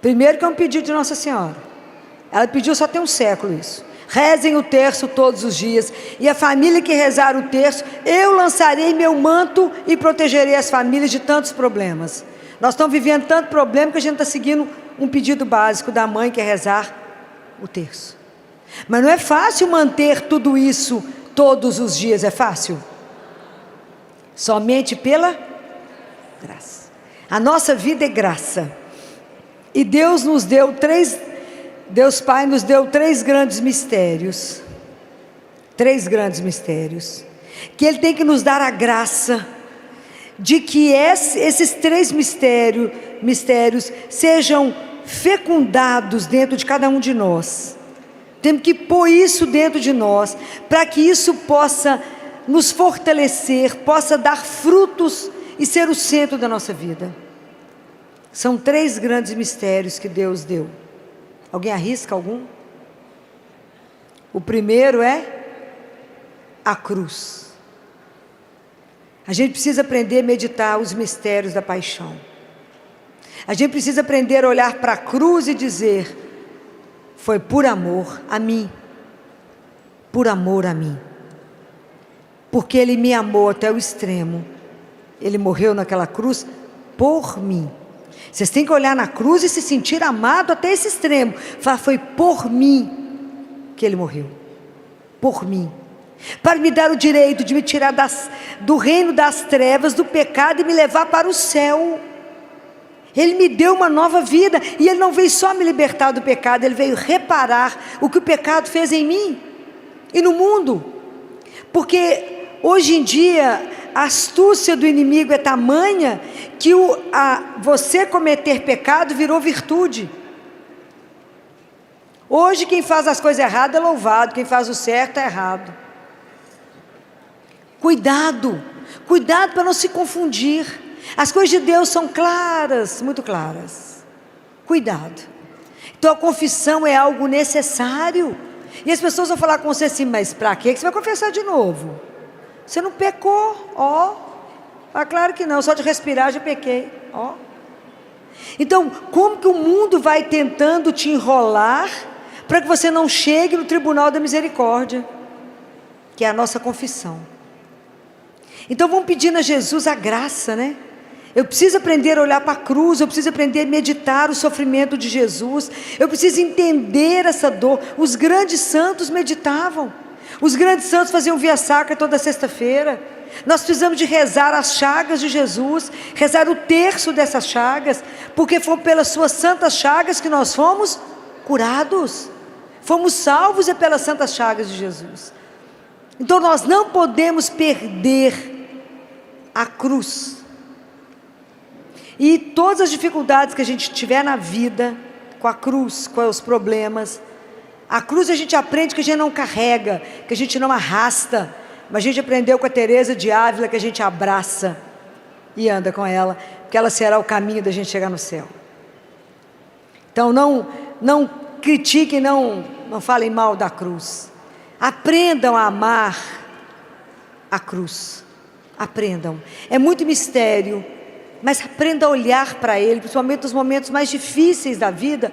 [SPEAKER 1] Primeiro que é um pedido de Nossa Senhora. Ela pediu, só tem um século isso. Rezem o terço todos os dias. E a família que rezar o terço, eu lançarei meu manto e protegerei as famílias de tantos problemas. Nós estamos vivendo tanto problema que a gente está seguindo um pedido básico da mãe, que é rezar o terço. Mas não é fácil manter tudo isso todos os dias, é fácil? Somente pela graça. A nossa vida é graça. E Deus Pai nos deu três grandes mistérios. Três grandes mistérios. Que Ele tem que nos dar a graça de que esses três mistérios sejam fecundados dentro de cada um de nós. Temos que pôr isso dentro de nós, para que isso possa nos fortalecer, possa dar frutos e ser o centro da nossa vida. São três grandes mistérios que Deus deu. Alguém arrisca algum? O primeiro é a cruz. A gente precisa aprender a meditar os mistérios da paixão. A gente precisa aprender a olhar para a cruz e dizer: foi por amor a mim. Por amor a mim. Porque Ele me amou até o extremo. Ele morreu naquela cruz por mim. Vocês têm que olhar na cruz e se sentir amado até esse extremo. Falar: foi por mim que Ele morreu. Por mim. Para me dar o direito de me tirar do reino das trevas, do pecado, e me levar para o céu. Ele me deu uma nova vida. E Ele não veio só me libertar do pecado, Ele veio reparar o que o pecado fez em mim e no mundo. Porque hoje em dia a astúcia do inimigo é tamanha que você cometer pecado virou virtude. Hoje quem faz as coisas erradas é louvado, quem faz o certo é errado. Cuidado para não se confundir. As coisas de Deus são claras, muito claras. Cuidado. Então a confissão é algo necessário. E as pessoas vão falar com você assim: mas para que você vai confessar de novo? Você não pecou? Claro que não, só de respirar já pequei. Então, como que o mundo vai tentando te enrolar para que você não chegue no tribunal da misericórdia, que é a nossa confissão? Então vamos pedindo a Jesus a graça, né? Eu preciso aprender a olhar para a cruz, eu preciso aprender a meditar o sofrimento de Jesus, eu preciso entender essa dor. Os grandes santos meditavam, os grandes santos faziam via sacra toda sexta-feira. Nós precisamos de rezar as chagas de Jesus, rezar o terço dessas chagas, porque foi pelas suas santas chagas que nós fomos curados, fomos salvos pelas santas chagas de Jesus. Então nós não podemos perder a cruz. E todas as dificuldades que a gente tiver na vida, com a cruz, com os problemas, a cruz a gente aprende que a gente não carrega, que a gente não arrasta, mas a gente aprendeu com a Teresa de Ávila que a gente abraça e anda com ela, porque ela será o caminho da gente chegar no céu. Então não critiquem, não falem mal da cruz. Aprendam a amar a cruz. Aprendam. É muito mistério, mas aprenda a olhar para ele, principalmente nos momentos mais difíceis da vida.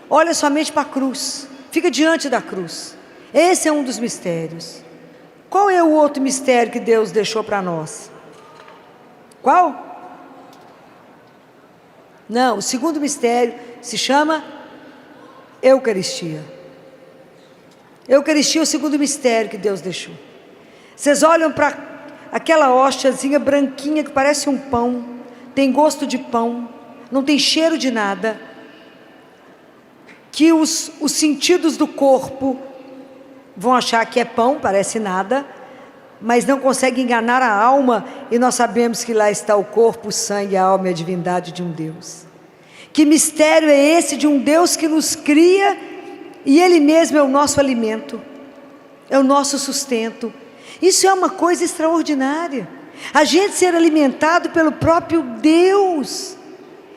[SPEAKER 1] Olha somente para a cruz. Fica diante da cruz. Esse é um dos mistérios. Qual é o outro mistério que Deus deixou para nós? Qual? Não, o segundo mistério se chama Eucaristia. Eucaristia é o segundo mistério que Deus deixou. Vocês olham para aquela hóstiazinha branquinha que parece um pão, tem gosto de pão, não tem cheiro de nada, que os sentidos do corpo vão achar que é pão, parece nada, mas não consegue enganar a alma, e nós sabemos que lá está o corpo, o sangue, a alma e a divindade de um Deus. Que mistério é esse de um Deus que nos cria, e Ele mesmo é o nosso alimento, é o nosso sustento. Isso é uma coisa extraordinária, a gente ser alimentado pelo próprio Deus,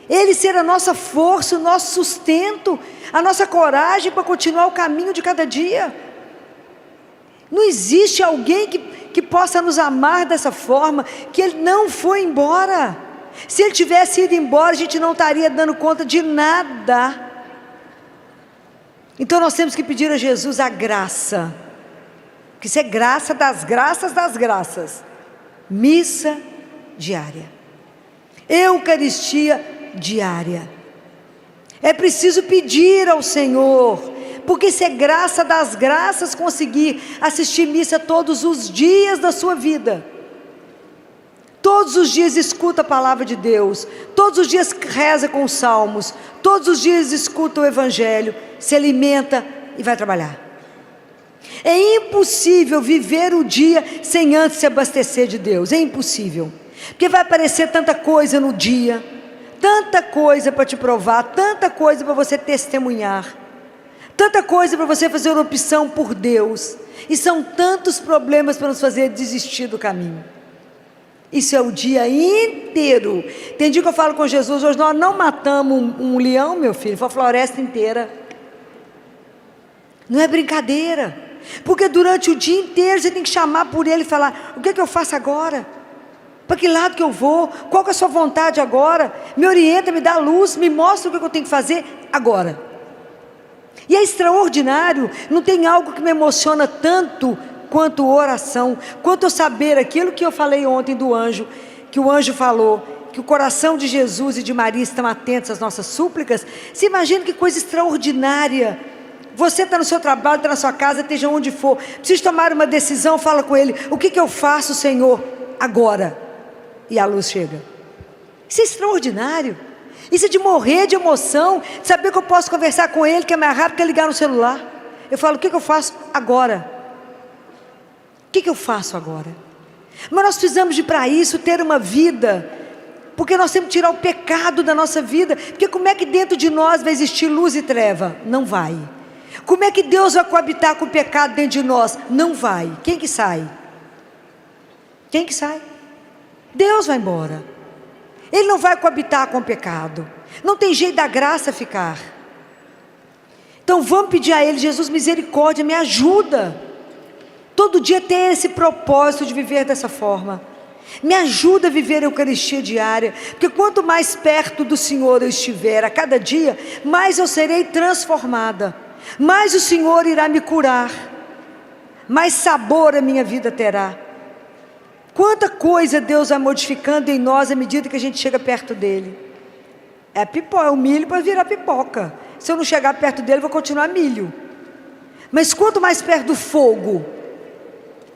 [SPEAKER 1] Ele ser a nossa força, o nosso sustento, a nossa coragem para continuar o caminho de cada dia. Não existe alguém que possa nos amar dessa forma, que Ele não foi embora. Se Ele tivesse ido embora, a gente não estaria dando conta de nada. Então nós temos que pedir a Jesus a graça, que isso é graça das graças das graças. Missa diária, Eucaristia diária. É preciso pedir ao Senhor, porque se é graça das graças conseguir assistir missa todos os dias da sua vida, todos os dias escuta a palavra de Deus, todos os dias reza com os salmos, todos os dias escuta o Evangelho, se alimenta e vai trabalhar. É impossível viver o dia sem antes se abastecer de Deus, é impossível, porque vai aparecer tanta coisa no dia, tanta coisa para te provar, tanta coisa para você testemunhar, tanta coisa para você fazer uma opção por Deus, e são tantos problemas para nos fazer desistir do caminho. Isso é o dia inteiro. Tem dia que eu falo com Jesus, hoje nós não matamos um leão, meu filho, foi a floresta inteira. Não é brincadeira, porque durante o dia inteiro você tem que chamar por ele e falar: o que é que eu faço agora? Para que lado que eu vou? Qual que é a sua vontade agora? Me orienta, me dá luz, me mostra o que eu tenho que fazer agora. E é extraordinário, não tem algo que me emociona tanto quanto oração, quanto eu saber aquilo que eu falei ontem do anjo, que o anjo falou, que o coração de Jesus e de Maria estão atentos às nossas súplicas. Você imagina que coisa extraordinária. Você está no seu trabalho, está na sua casa, esteja onde for, precisa tomar uma decisão, fala com ele: o que eu faço, Senhor, agora? E a luz chega. Isso é extraordinário. Isso é de morrer de emoção, de saber que eu posso conversar com ele, que é mais rápido que ligar no celular. Eu falo: o que eu faço agora? O que eu faço agora? Mas nós precisamos de, para isso, ter uma vida, porque nós temos que tirar o pecado da nossa vida, porque como é que dentro de nós vai existir luz e treva? Não vai. Como é que Deus vai coabitar com o pecado dentro de nós? Não vai. Quem que sai? Quem que sai? Deus vai embora. Ele não vai coabitar com o pecado. Não tem jeito da graça ficar. Então vamos pedir a Ele: Jesus, misericórdia, me ajuda. Todo dia ter esse propósito de viver dessa forma. Me ajuda a viver a Eucaristia diária, porque quanto mais perto do Senhor eu estiver a cada dia, mais eu serei transformada, mais o Senhor irá me curar, mais sabor a minha vida terá. Quanta coisa Deus vai modificando em nós à medida que a gente chega perto dEle. É o milho para virar pipoca. Se eu não chegar perto dEle, eu vou continuar milho. Mas quanto mais perto do fogo,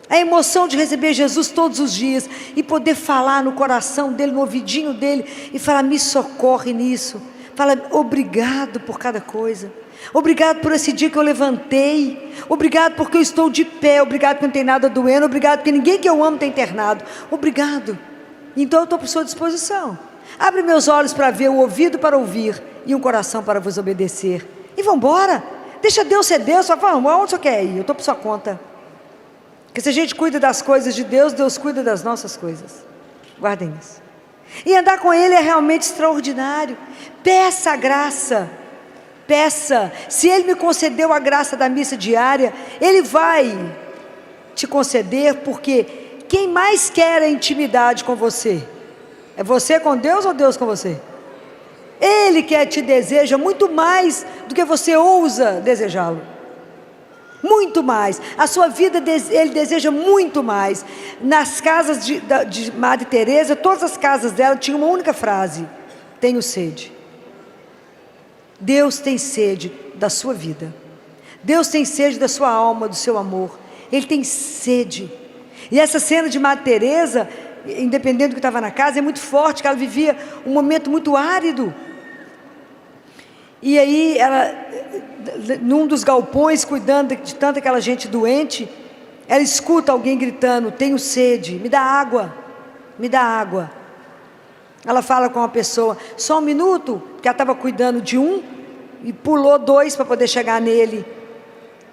[SPEAKER 1] a emoção de receber Jesus todos os dias, e poder falar no coração dEle, no ouvidinho dEle, e falar: me socorre nisso. Fala: obrigado por cada coisa. Obrigado por esse dia que eu levantei. Obrigado porque eu estou de pé. Obrigado porque não tem nada doendo. Obrigado porque ninguém que eu amo está internado. Obrigado. Então eu estou por sua disposição. Abre meus olhos para ver, o ouvido para ouvir, e um coração para vos obedecer. E vamos embora. Deixa Deus ser Deus. Só vamos, aonde você quer ir? Eu estou por sua conta. Porque se a gente cuida das coisas de Deus, Deus cuida das nossas coisas. Guardem isso. E andar com Ele é realmente extraordinário. Peça a graça. Peça. Se Ele me concedeu a graça da missa diária, Ele vai te conceder, porque quem mais quer a intimidade com você? É você com Deus ou Deus com você? Ele quer te deseja muito mais do que você ousa desejá-lo. Muito mais. A sua vida, ele deseja muito mais. Nas casas de Madre Teresa, todas as casas dela tinham uma única frase: tenho sede. Deus tem sede da sua vida. Deus tem sede da sua alma, do seu amor. Ele tem sede. E essa cena de Madre Teresa, independente do que estava na casa, é muito forte, que ela vivia um momento muito árido. E aí, ela, num dos galpões, cuidando de tanta aquela gente doente, ela escuta alguém gritando: tenho sede, me dá água, me dá água. Ela fala com uma pessoa: só um minuto, porque ela estava cuidando de um, e pulou 2 para poder chegar nele.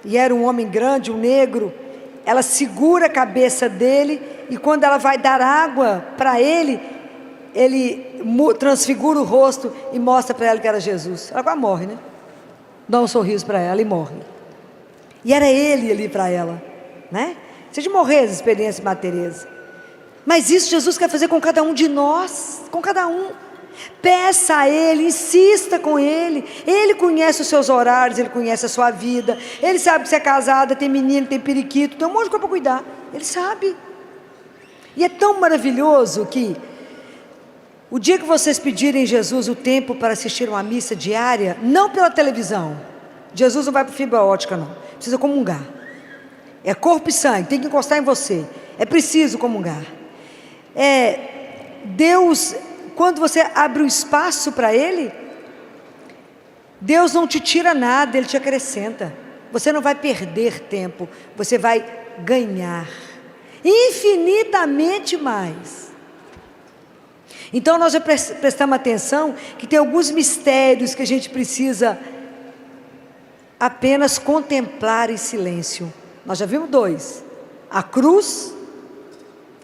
[SPEAKER 1] E era um homem grande, um negro. Ela segura a cabeça dele, e quando ela vai dar água para ele, ele transfigura o rosto e mostra para ela que era Jesus. Ela quase morre, né? Dá um sorriso para ela e morre. E era ele ali para ela, né? Você de morrer as experiências de Madre Teresa. Mas isso Jesus quer fazer com cada um de nós, com cada um. Peça a Ele, insista com Ele. Ele conhece os seus horários, Ele conhece a sua vida. Ele sabe que você é casada, tem menino, tem periquito, tem um monte de coisa para cuidar. Ele sabe. E é tão maravilhoso que o dia que vocês pedirem Jesus o tempo para assistir uma missa diária, não pela televisão. Jesus não vai para fibra ótica, não. Precisa comungar. É corpo e sangue, tem que encostar em você. É preciso comungar. Deus, quando você abre um espaço para Ele, Deus não te tira nada, Ele te acrescenta. Você não vai perder tempo, você vai ganhar infinitamente mais. Então nós já prestamos atenção que tem alguns mistérios que a gente precisa apenas contemplar em silêncio. Nós já vimos 2: a cruz,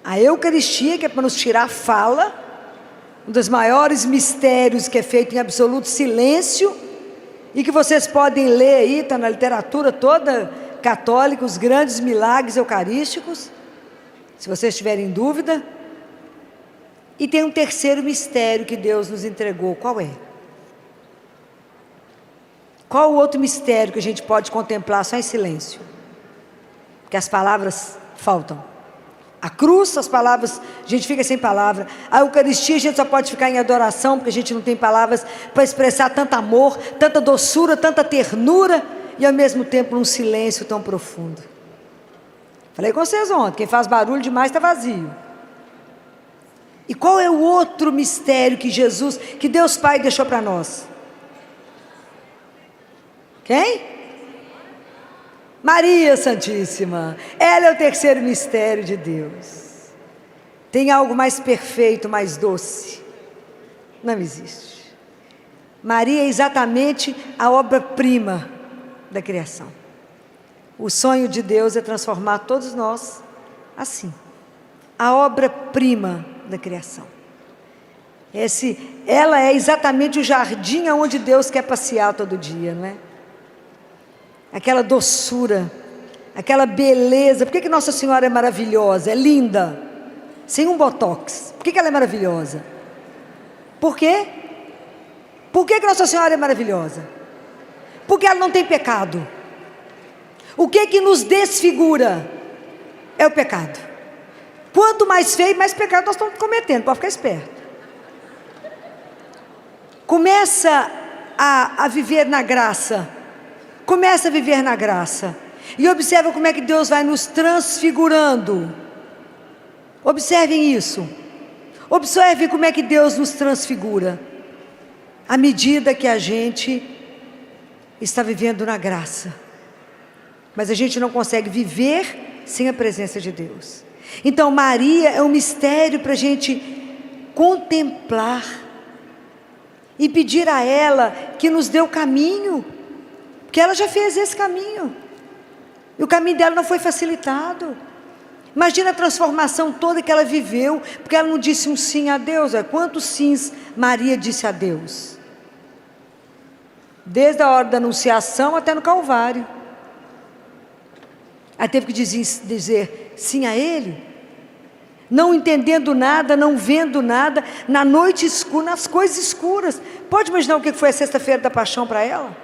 [SPEAKER 1] a Eucaristia, que é para nos tirar a fala, um dos maiores mistérios que é feito em absoluto silêncio, e que vocês podem ler aí, está na literatura toda católica, os grandes milagres eucarísticos, se vocês tiverem dúvida. E tem um terceiro mistério que Deus nos entregou. Qual é? Qual o outro mistério que a gente pode contemplar só em silêncio? Porque as palavras faltam. A cruz, as palavras, a gente fica sem palavra. A Eucaristia, a gente só pode ficar em adoração, porque a gente não tem palavras para expressar tanto amor, tanta doçura, tanta ternura, e ao mesmo tempo um silêncio tão profundo. Falei com vocês ontem, quem faz barulho demais está vazio. E qual é o outro mistério que Jesus, que Deus Pai deixou para nós? Quem? Maria Santíssima. Ela é o terceiro mistério de Deus. Tem algo mais perfeito, mais doce? Não existe. Maria é exatamente a obra-prima da criação. O sonho de Deus é transformar todos nós assim. A obra-prima da criação. Ela é exatamente o jardim onde Deus quer passear todo dia, não é? Aquela doçura, aquela beleza. Por que Nossa Senhora é maravilhosa, é linda, sem um botox? Por que ela é maravilhosa? Por quê? Por que Nossa Senhora é maravilhosa? Porque ela não tem pecado. O que nos desfigura? É o pecado. Quanto mais feio, mais pecado nós estamos cometendo, pode ficar esperto. Começa a viver na graça. Começa a viver na graça. E observa como é que Deus vai nos transfigurando. Observem isso. Observem como é que Deus nos transfigura. À medida que a gente está vivendo na graça. Mas a gente não consegue viver sem a presença de Deus. Então Maria é um mistério para a gente contemplar e pedir a ela que nos dê o caminho, porque ela já fez esse caminho, e o caminho dela não foi facilitado. Imagina a transformação toda que ela viveu, porque ela não disse um sim a Deus. Quantos sims Maria disse a Deus? Desde a hora da anunciação até no Calvário. Ela teve que dizer sim a Ele, não entendendo nada, não vendo nada, na noite escura, nas coisas escuras. Pode imaginar o que foi a sexta-feira da paixão para ela?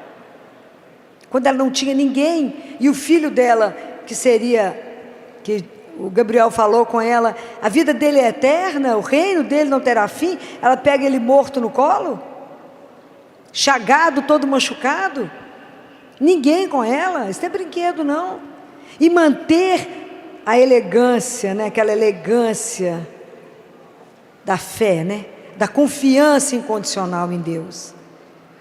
[SPEAKER 1] Quando ela não tinha ninguém, e o filho dela, que o Gabriel falou com ela, a vida dele é eterna, o reino dele não terá fim. Ela pega ele morto no colo, chagado, todo machucado, ninguém com ela, isso não é brinquedo não. E manter a elegância, né? Aquela elegância da fé, né? Da confiança incondicional em Deus.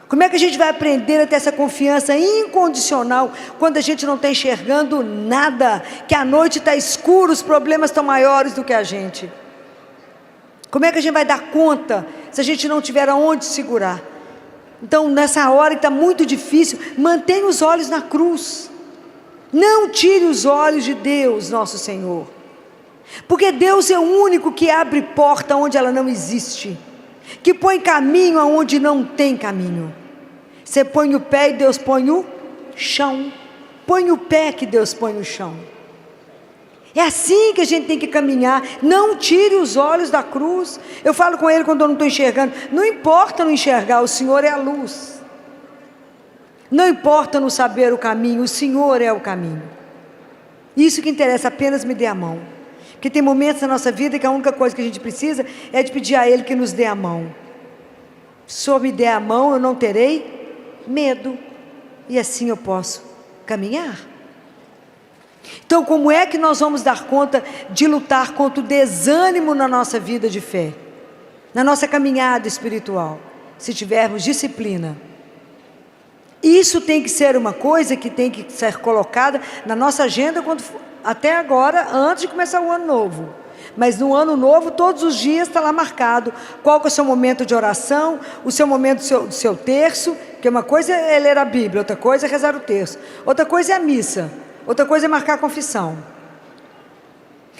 [SPEAKER 1] Como é que a gente vai aprender a ter essa confiança incondicional quando a gente não está enxergando nada, que a noite está escura, os problemas estão maiores do que a gente? Como é que a gente vai dar conta se a gente não tiver aonde segurar? Então, nessa hora que está muito difícil, mantenha os olhos na cruz. Não tire os olhos de Deus, nosso Senhor. Porque Deus é o único que abre porta onde ela não existe, que põe caminho aonde não tem caminho. Você põe o pé e Deus põe o chão. Põe o pé que Deus põe o chão. É assim que a gente tem que caminhar. Não tire os olhos da cruz. Eu falo com ele quando eu não estou enxergando. Não importa não enxergar, o Senhor é a luz. Não importa não saber o caminho, o Senhor é o caminho. Isso que interessa, apenas me dê a mão. Porque tem momentos na nossa vida que a única coisa que a gente precisa é de pedir a Ele que nos dê a mão. Se o Senhor me der a mão, eu não terei medo. E assim eu posso caminhar. Então, como é que nós vamos dar conta de lutar contra o desânimo na nossa vida de fé? Na nossa caminhada espiritual? Se tivermos disciplina. Isso tem que ser uma coisa que tem que ser colocada na nossa agenda até agora, antes de começar o ano novo. Mas no ano novo, todos os dias está lá marcado qual que é o seu momento de oração, o seu momento do seu terço, porque uma coisa é ler a Bíblia, outra coisa é rezar o terço, outra coisa é a missa, outra coisa é marcar a confissão.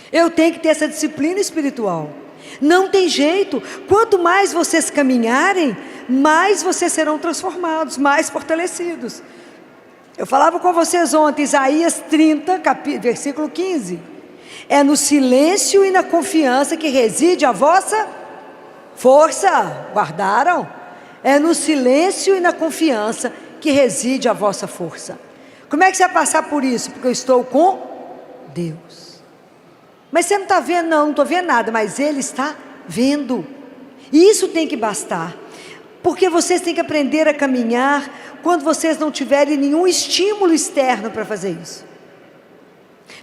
[SPEAKER 1] Eu tenho que ter essa disciplina espiritual. Não tem jeito. Quanto mais vocês caminharem, mais vocês serão transformados, mais fortalecidos. Eu falava com vocês ontem, Isaías 30, versículo 15. É no silêncio e na confiança que reside a vossa força. Guardaram? É no silêncio e na confiança que reside a vossa força. Como é que você vai passar por isso? Porque eu estou com Deus. Mas você não está vendo? Não estou vendo nada, mas Ele está vendo. E isso tem que bastar. Porque vocês têm que aprender a caminhar quando vocês não tiverem nenhum estímulo externo para fazer isso.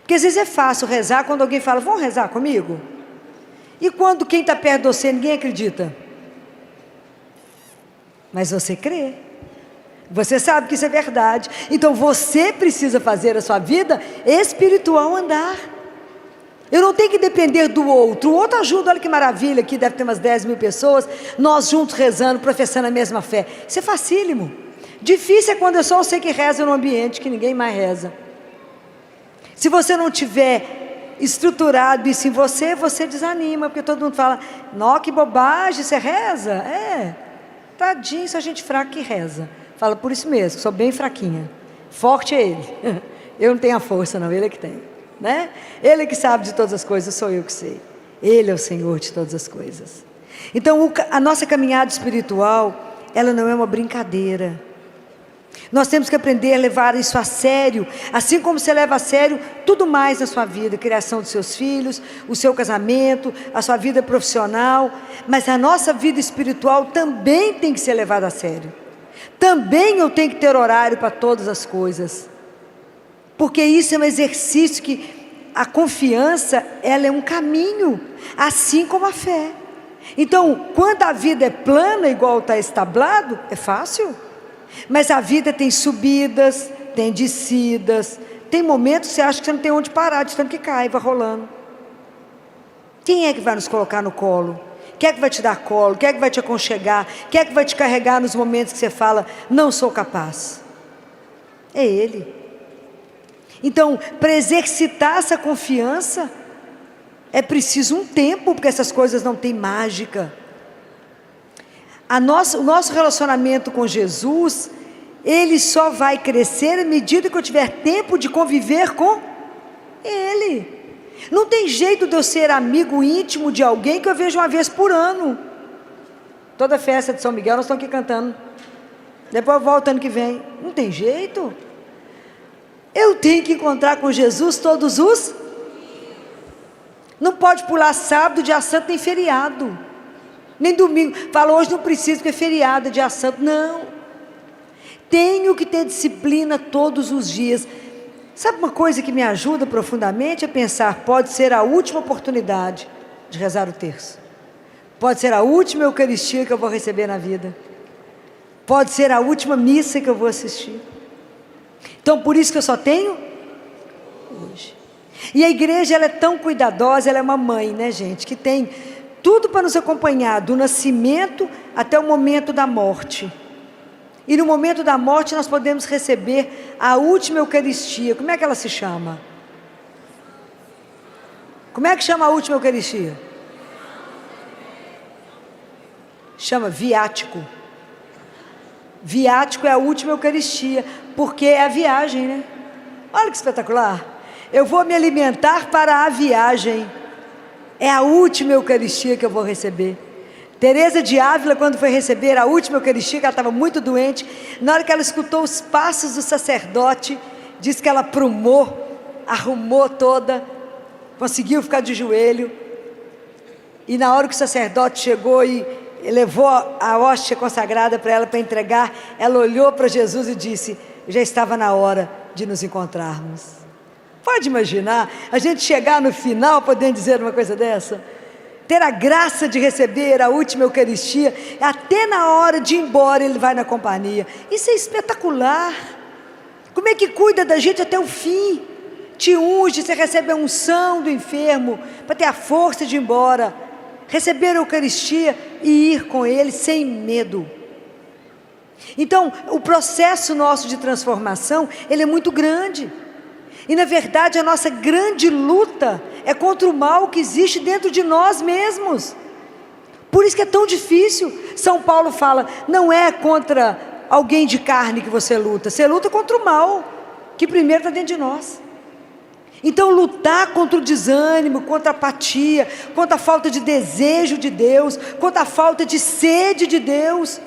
[SPEAKER 1] Porque às vezes é fácil rezar quando alguém fala, vamos rezar comigo? E quando quem está perto de você, ninguém acredita. Mas você crê. Você sabe que isso é verdade. Então você precisa fazer a sua vida espiritual andar. Eu não tenho que depender do outro. O outro ajuda, olha que maravilha, aqui deve ter umas 10 mil pessoas, nós juntos rezando, professando a mesma fé. Isso é facílimo. Difícil é quando eu só sei que reza no ambiente, que ninguém mais reza. Se você não tiver estruturado isso em você, você desanima, porque todo mundo fala, nó, que bobagem, você reza? É, tadinho, só gente fraca que reza. Fala por isso mesmo, sou bem fraquinha. Forte é Ele. Eu não tenho a força não, Ele é que tem. Né? Ele é que sabe de todas as coisas, sou eu que sei. Ele é o Senhor de todas as coisas. Então a nossa caminhada espiritual, ela não é uma brincadeira. Nós temos que aprender a levar isso a sério, assim como você leva a sério tudo mais na sua vida, a criação dos seus filhos, o seu casamento, a sua vida profissional. Mas a nossa vida espiritual também tem que ser levada a sério. Também eu tenho que ter horário para todas as coisas. Porque isso é um exercício que a confiança, ela é um caminho, assim como a fé. Então, quando a vida é plana, igual está establado, é fácil. Mas a vida tem subidas, tem descidas, tem momentos que você acha que você não tem onde parar, de tanto que cai, vai rolando. Quem é que vai nos colocar no colo? Quem é que vai te dar colo? Quem é que vai te aconchegar? Quem é que vai te carregar nos momentos que você fala, não sou capaz? É Ele. Então, para exercitar essa confiança, é preciso um tempo, porque essas coisas não têm mágica. O nosso relacionamento com Jesus, ele só vai crescer à medida que eu tiver tempo de conviver com Ele. Não tem jeito de eu ser amigo íntimo de alguém que eu vejo uma vez por ano. Toda festa de São Miguel nós estamos aqui cantando. Depois eu volto ano que vem. Não tem jeito. Eu tenho que encontrar com Jesus todos os... Não pode pular sábado, dia santo, nem feriado. Nem domingo. Fala, hoje não preciso porque é feriado, dia santo. Não. Tenho que ter disciplina todos os dias. Sabe uma coisa que me ajuda profundamente a pensar, pode ser a última oportunidade de rezar o terço. Pode ser a última Eucaristia que eu vou receber na vida. Pode ser a última missa que eu vou assistir. Então, por isso que eu só tenho hoje. E a igreja, ela é tão cuidadosa, ela é uma mãe, né, gente, que tem tudo para nos acompanhar, do nascimento até o momento da morte. E no momento da morte nós podemos receber a última Eucaristia. Como é que ela se chama? Como é que chama a última Eucaristia? Chama viático. Viático é a última Eucaristia, porque é a viagem, né? Olha que espetacular. Eu vou me alimentar para a viagem. É a última Eucaristia que eu vou receber. Teresa de Ávila, quando foi receber a última Eucaristia, que ela estava muito doente, na hora que ela escutou os passos do sacerdote, diz que ela prumou, arrumou toda, conseguiu ficar de joelho, e na hora que o sacerdote chegou e levou a hóstia consagrada para ela para entregar, ela olhou para Jesus e disse, já estava na hora de nos encontrarmos. Pode imaginar, a gente chegar no final podendo dizer uma coisa dessa? Ter a graça de receber a última Eucaristia, até na hora de ir embora ele vai na companhia. Isso é espetacular. Como é que cuida da gente até o fim? Te unge, você recebe a unção do enfermo, para ter a força de ir embora. Receber a Eucaristia e ir com ele sem medo. Então, o processo nosso de transformação, ele é muito grande. E na verdade a nossa grande luta é contra o mal que existe dentro de nós mesmos. Por isso que é tão difícil. São Paulo fala, não é contra alguém de carne que você luta contra o mal, que primeiro está dentro de nós. Então lutar contra o desânimo, contra a apatia, contra a falta de desejo de Deus, contra a falta de sede de Deus,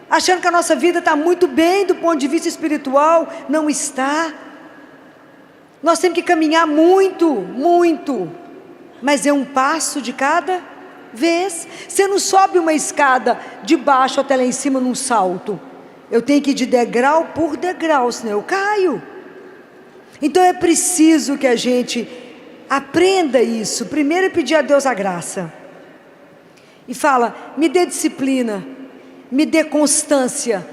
[SPEAKER 1] achando que a nossa vida está muito bem do ponto de vista espiritual, não está. Nós temos que caminhar muito, muito, mas é um passo de cada vez. Você não sobe uma escada de baixo até lá em cima num salto. Eu tenho que ir de degrau por degrau, senão eu caio. Então é preciso que a gente aprenda isso. Primeiro é pedir a Deus a graça. E fala, me dê disciplina, me dê constância,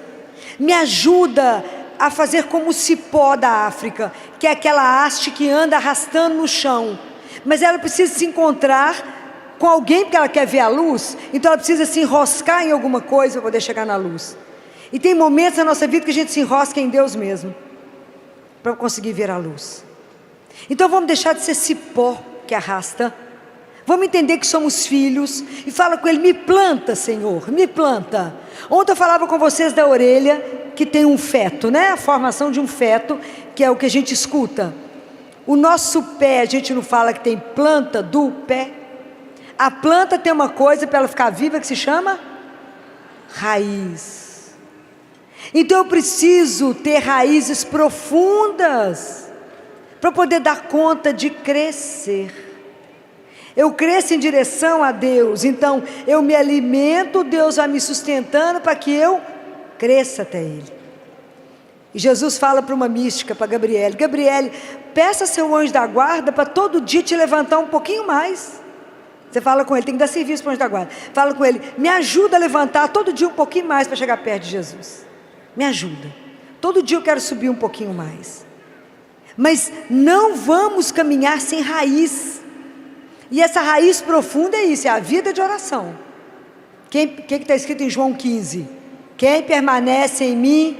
[SPEAKER 1] me ajuda a fazer como o cipó da África, que é aquela haste que anda arrastando no chão, mas ela precisa se encontrar com alguém porque ela quer ver a luz, então ela precisa se enroscar em alguma coisa para poder chegar na luz. E tem momentos na nossa vida que a gente se enrosca em Deus mesmo, para conseguir ver a luz. Então vamos deixar de ser cipó que arrasta, vamos entender que somos filhos, e fala com Ele, me planta Senhor, me planta. Ontem eu falava com vocês da orelha, que tem um feto, né? A formação de um feto, que é o que a gente escuta. O nosso pé, a gente não fala que tem planta do pé. A planta tem uma coisa para ela ficar viva que se chama raiz. Então eu preciso ter raízes profundas para poder dar conta de crescer. Eu cresço em direção a Deus, então eu me alimento, Deus vai me sustentando para que eu cresça até Ele. E Jesus fala para uma mística, para Gabriele, Gabriele, peça seu anjo da guarda para todo dia te levantar um pouquinho mais. Você fala com ele, tem que dar serviço para o anjo da guarda. Fala com ele, me ajuda a levantar todo dia um pouquinho mais para chegar perto de Jesus. Me ajuda. Todo dia eu quero subir um pouquinho mais. Mas não vamos caminhar sem raiz. E essa raiz profunda é isso, é a vida de oração. Quem que está escrito em João 15? Quem permanece em mim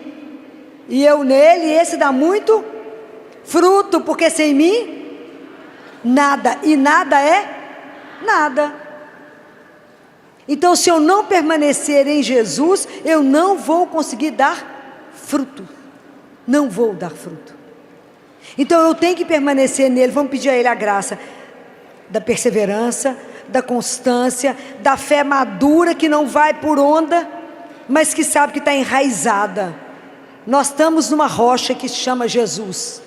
[SPEAKER 1] e eu nele, esse dá muito fruto, porque sem mim, nada, e nada é nada. Então se eu não permanecer em Jesus, eu não vou conseguir dar fruto, não vou dar fruto. Então eu tenho que permanecer nele. Vamos pedir a ele a graça da perseverança, da constância, da fé madura que não vai por onda, mas que sabe que está enraizada. Nós estamos numa rocha que se chama Jesus.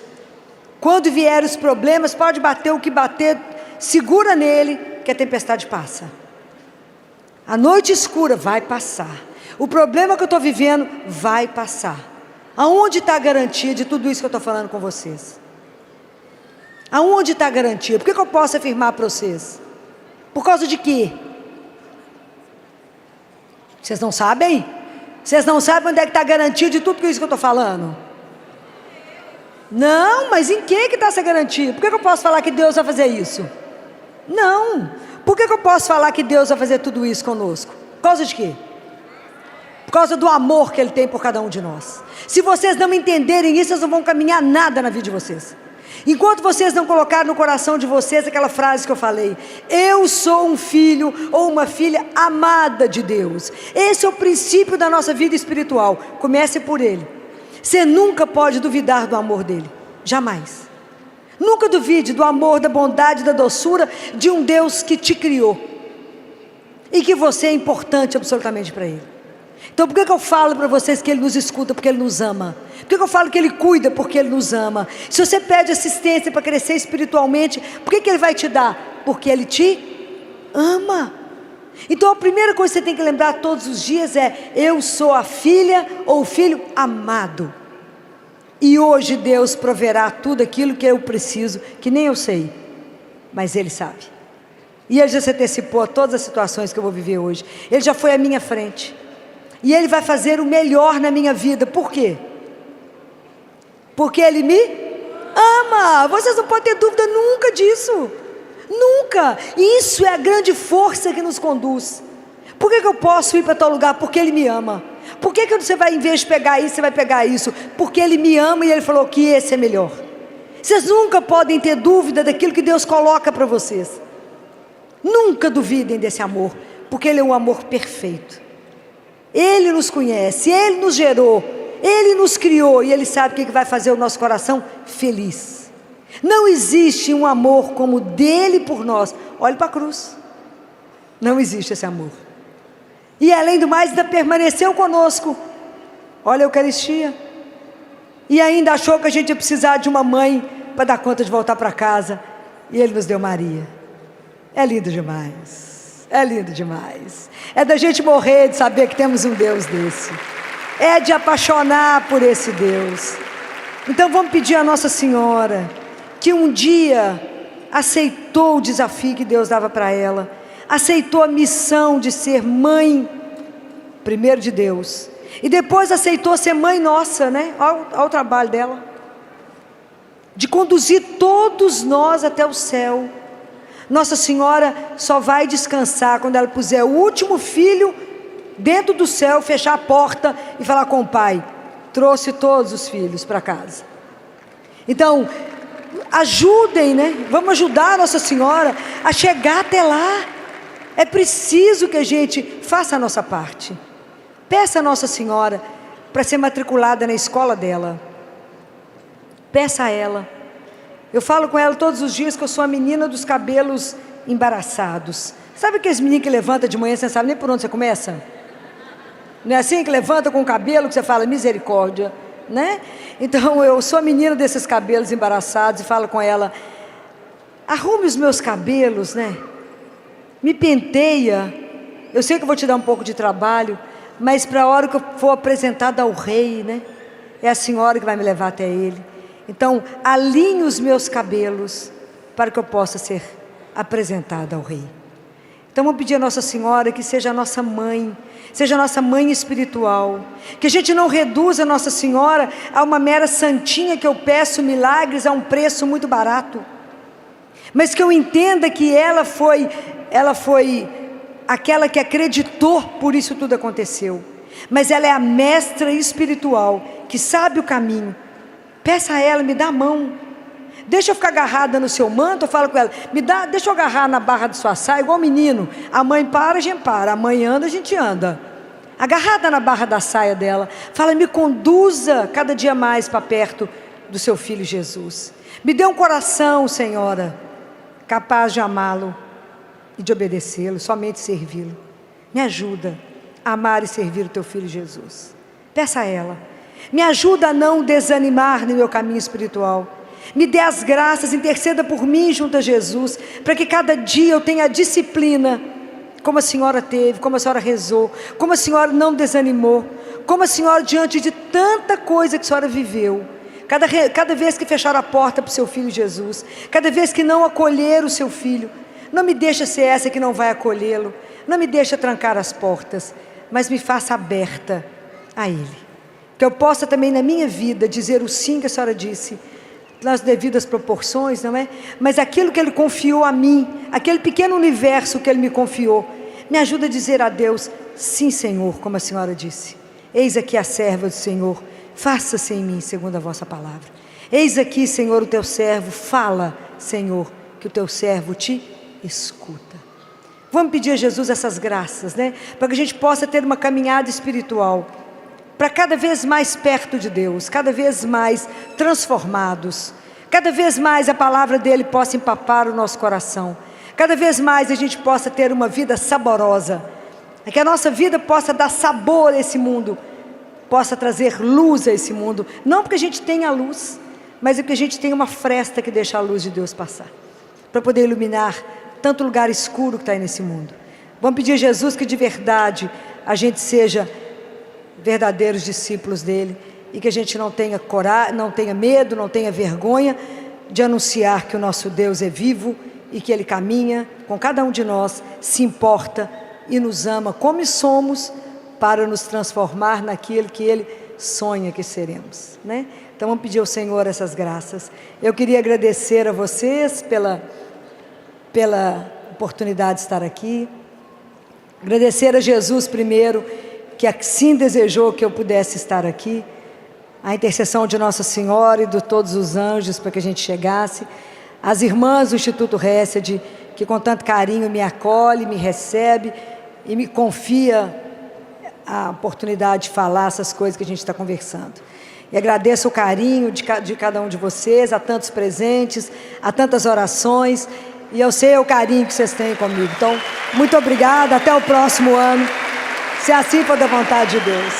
[SPEAKER 1] Quando vierem os problemas, pode bater o que bater, segura nele, que a tempestade passa. A noite escura vai passar. O problema que eu estou vivendo vai passar. Aonde está a garantia de tudo isso que eu estou falando com vocês? Aonde está a garantia? Por que eu posso afirmar para vocês? Por causa de quê? Vocês não sabem? Vocês não sabem onde é que está a garantia de tudo isso que eu estou falando? Não, mas em que está essa garantia? Por que eu posso falar que Deus vai fazer isso? Não. Por que eu posso falar que Deus vai fazer tudo isso conosco? Por causa de quê? Por causa do amor que Ele tem por cada um de nós. Se vocês não entenderem isso, vocês não vão caminhar nada na vida de vocês. Enquanto vocês não colocarem no coração de vocês aquela frase que eu falei: eu sou um filho ou uma filha amada de Deus. Esse é o princípio da nossa vida espiritual. Comece por ele. Você nunca pode duvidar do amor dele. Jamais. Nunca duvide do amor, da bondade, da doçura de um Deus que te criou. E que você é importante absolutamente para ele. Então por que eu falo para vocês que Ele nos escuta? Porque Ele nos ama. Por que eu falo que Ele cuida? Porque Ele nos ama. Se você pede assistência para crescer espiritualmente, por que Ele vai te dar? Porque Ele te ama. Então a primeira coisa que você tem que lembrar todos os dias é: eu sou a filha ou o filho amado. E hoje Deus proverá tudo aquilo que eu preciso, que nem eu sei, mas Ele sabe. E Ele já se antecipou a todas as situações que eu vou viver hoje. Ele já foi à minha frente. E Ele vai fazer o melhor na minha vida. Por quê? Porque Ele me ama. Vocês não podem ter dúvida nunca disso. Nunca. Isso é a grande força que nos conduz. Por que eu posso ir para tal lugar? Porque Ele me ama. Por que você vai, em vez de pegar isso, você vai pegar isso? Porque Ele me ama e Ele falou que esse é melhor. Vocês nunca podem ter dúvida daquilo que Deus coloca para vocês. Nunca duvidem desse amor, porque Ele é um amor perfeito. Ele nos conhece, Ele nos gerou, Ele nos criou e Ele sabe o que vai fazer o nosso coração feliz. Não existe um amor como o dele por nós. Olhe para a cruz. Não existe esse amor. E além do mais, ainda permaneceu conosco. Olha a Eucaristia. E ainda achou que a gente ia precisar de uma mãe para dar conta de voltar para casa. E Ele nos deu Maria. É lindo demais. É lindo demais. É da gente morrer de saber que temos um Deus desse. É de apaixonar por esse Deus. Então vamos pedir a Nossa Senhora, que um dia aceitou o desafio que Deus dava para ela, aceitou a missão de ser mãe, primeiro de Deus, e depois aceitou ser mãe nossa, né? Ao trabalho dela, de conduzir todos nós até o céu. Nossa Senhora só vai descansar quando ela puser o último filho dentro do céu, fechar a porta e falar com o Pai: trouxe todos os filhos para casa. Então, ajudem, né? Vamos ajudar a Nossa Senhora a chegar até lá. É preciso que a gente faça a nossa parte. Peça a Nossa Senhora para ser matriculada na escola dela. Peça a ela. Eu falo com ela todos os dias que eu sou a menina dos cabelos embaraçados. Sabe aqueles meninos que levantam de manhã, você não sabe nem por onde você começa? Não é assim que levanta com o cabelo que você fala misericórdia, né? Então eu sou a menina desses cabelos embaraçados e falo com ela: arrume os meus cabelos, né? Me penteia. Eu sei que eu vou te dar um pouco de trabalho, mas para a hora que eu for apresentada ao rei, né? É a senhora que vai me levar até ele. Então, alinhe os meus cabelos para que eu possa ser apresentada ao rei. Então, vamos pedir a Nossa Senhora que seja a nossa mãe, seja a nossa mãe espiritual. Que a gente não reduza a Nossa Senhora a uma mera santinha que eu peço milagres a um preço muito barato. Mas que eu entenda que ela foi aquela que acreditou, por isso tudo aconteceu. Mas ela é a mestra espiritual que sabe o caminho. Peça a ela: me dá a mão. Deixa eu ficar agarrada no seu manto. Eu falo com ela: deixa eu agarrar na barra de sua saia, igual menino. A mãe para, a gente para. A mãe anda, a gente anda. Agarrada na barra da saia dela. Fala: me conduza cada dia mais para perto do seu Filho Jesus. Me dê um coração, Senhora, capaz de amá-lo e de obedecê-lo, somente servi-lo. Me ajuda a amar e servir o teu Filho Jesus. Peça a ela. Me ajuda a não desanimar no meu caminho espiritual. Me dê as graças, interceda por mim junto a Jesus, para que cada dia eu tenha a disciplina, como a senhora teve, como a senhora rezou, como a senhora não desanimou, como a senhora, diante de tanta coisa que a senhora viveu, cada vez que fechar a porta para o seu Filho Jesus, cada vez que não acolher o seu filho, não me deixa ser essa que não vai acolhê-lo, não me deixa trancar as portas, mas me faça aberta a Ele. Que eu possa também na minha vida dizer o sim que a senhora disse, nas devidas proporções, não é? Mas aquilo que Ele confiou a mim, aquele pequeno universo que Ele me confiou, me ajuda a dizer a Deus, sim Senhor, como a senhora disse. Eis aqui a serva do Senhor, faça-se em mim segundo a vossa palavra. Eis aqui, Senhor, o teu servo, fala, Senhor, que o teu servo te escuta. Vamos pedir a Jesus essas graças, né? Para que a gente possa ter uma caminhada espiritual, para cada vez mais perto de Deus, cada vez mais transformados, cada vez mais a palavra dEle possa empapar o nosso coração, cada vez mais a gente possa ter uma vida saborosa, que a nossa vida possa dar sabor a esse mundo, possa trazer luz a esse mundo, não porque a gente tenha luz, mas porque a gente tem uma fresta que deixa a luz de Deus passar, para poder iluminar tanto lugar escuro que está aí nesse mundo. Vamos pedir a Jesus que de verdade a gente seja verdadeiros discípulos dele, e que a gente não tenha coragem, não tenha medo, não tenha vergonha de anunciar que o nosso Deus é vivo e que Ele caminha com cada um de nós, se importa e nos ama como somos, para nos transformar naquilo que Ele sonha que seremos, né? Então vamos pedir ao Senhor essas graças. Eu queria agradecer a vocês pela oportunidade de estar aqui, agradecer a Jesus primeiro, que assim desejou que eu pudesse estar aqui, a intercessão de Nossa Senhora e de todos os anjos para que a gente chegasse, as irmãs do Instituto Hesed, que com tanto carinho me acolhe, me recebe e me confia a oportunidade de falar essas coisas que a gente está conversando. E agradeço o carinho de cada um de vocês, a tantos presentes, a tantas orações, e eu sei o carinho que vocês têm comigo. Então, muito obrigada, até o próximo ano, se assim for da vontade de Deus.